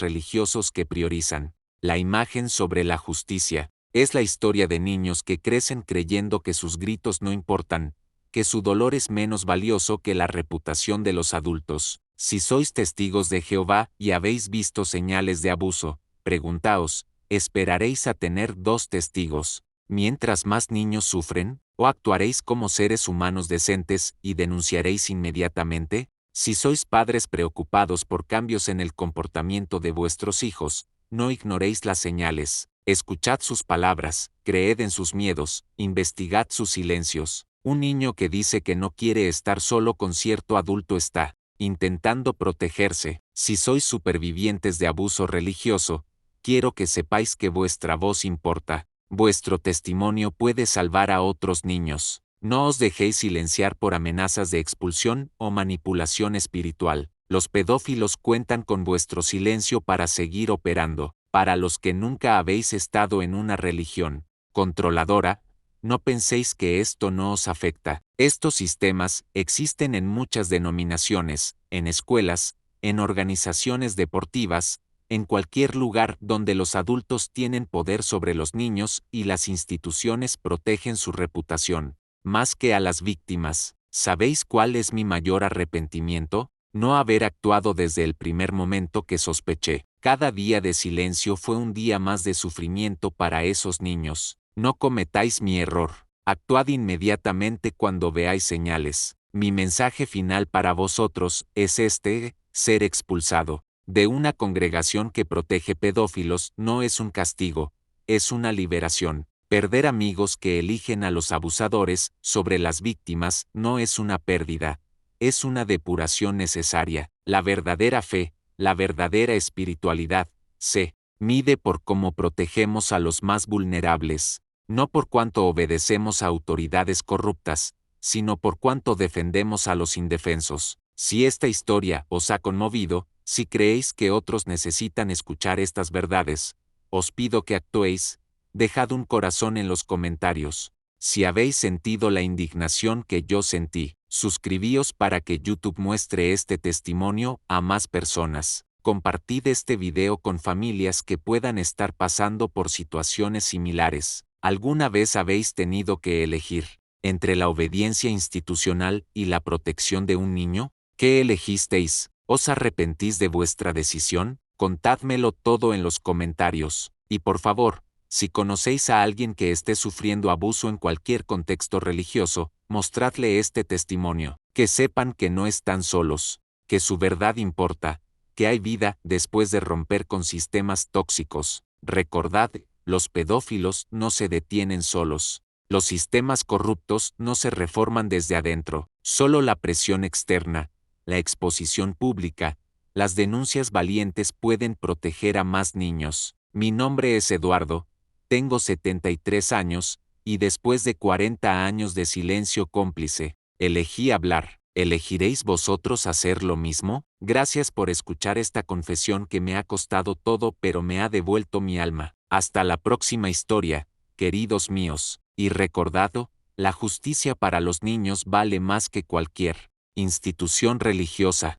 religiosos que priorizan la imagen sobre la justicia. Es la historia de niños que crecen creyendo que sus gritos no importan, que su dolor es menos valioso que la reputación de los adultos. Si sois testigos de Jehová y habéis visto señales de abuso, preguntaos, ¿esperaréis a tener 2 testigos, mientras más niños sufren, o actuaréis como seres humanos decentes y denunciaréis inmediatamente? Si sois padres preocupados por cambios en el comportamiento de vuestros hijos, no ignoréis las señales, escuchad sus palabras, creed en sus miedos, investigad sus silencios. Un niño que dice que no quiere estar solo con cierto adulto está intentando protegerse. Si sois supervivientes de abuso religioso, quiero que sepáis que vuestra voz importa. Vuestro testimonio puede salvar a otros niños. No os dejéis silenciar por amenazas de expulsión o manipulación espiritual. Los pedófilos cuentan con vuestro silencio para seguir operando. Para los que nunca habéis estado en una religión controladora, no penséis que esto no os afecta. Estos sistemas existen en muchas denominaciones, en escuelas, en organizaciones deportivas, en cualquier lugar donde los adultos tienen poder sobre los niños y las instituciones protegen su reputación. Más que a las víctimas, ¿sabéis cuál es mi mayor arrepentimiento? No haber actuado desde el primer momento que sospeché. Cada día de silencio fue un día más de sufrimiento para esos niños. No cometáis mi error. Actuad inmediatamente cuando veáis señales. Mi mensaje final para vosotros es este: ser expulsado de una congregación que protege pedófilos no es un castigo, es una liberación. Perder amigos que eligen a los abusadores sobre las víctimas no es una pérdida, es una depuración necesaria. La verdadera fe, la verdadera espiritualidad, se mide por cómo protegemos a los más vulnerables, no por cuánto obedecemos a autoridades corruptas, sino por cuánto defendemos a los indefensos. Si esta historia os ha conmovido, si creéis que otros necesitan escuchar estas verdades, os pido que actuéis. Dejad un corazón en los comentarios. Si habéis sentido la indignación que yo sentí, suscribíos para que YouTube muestre este testimonio a más personas. Compartid este video con familias que puedan estar pasando por situaciones similares. ¿Alguna vez habéis tenido que elegir entre la obediencia institucional y la protección de un niño? ¿Qué elegisteis? ¿Os arrepentís de vuestra decisión? Contádmelo todo en los comentarios. Y por favor, si conocéis a alguien que esté sufriendo abuso en cualquier contexto religioso, mostradle este testimonio. Que sepan que no están solos, que su verdad importa, que hay vida después de romper con sistemas tóxicos. Recordad, los pedófilos no se detienen solos. Los sistemas corruptos no se reforman desde adentro. Solo la presión externa, la exposición pública, las denuncias valientes pueden proteger a más niños. Mi nombre es Eduardo, tengo 73 años, y después de 40 años de silencio cómplice, elegí hablar. ¿Elegiréis vosotros hacer lo mismo? Gracias por escuchar esta confesión que me ha costado todo pero me ha devuelto mi alma. Hasta la próxima historia, queridos míos, y recordad, la justicia para los niños vale más que cualquier institución religiosa.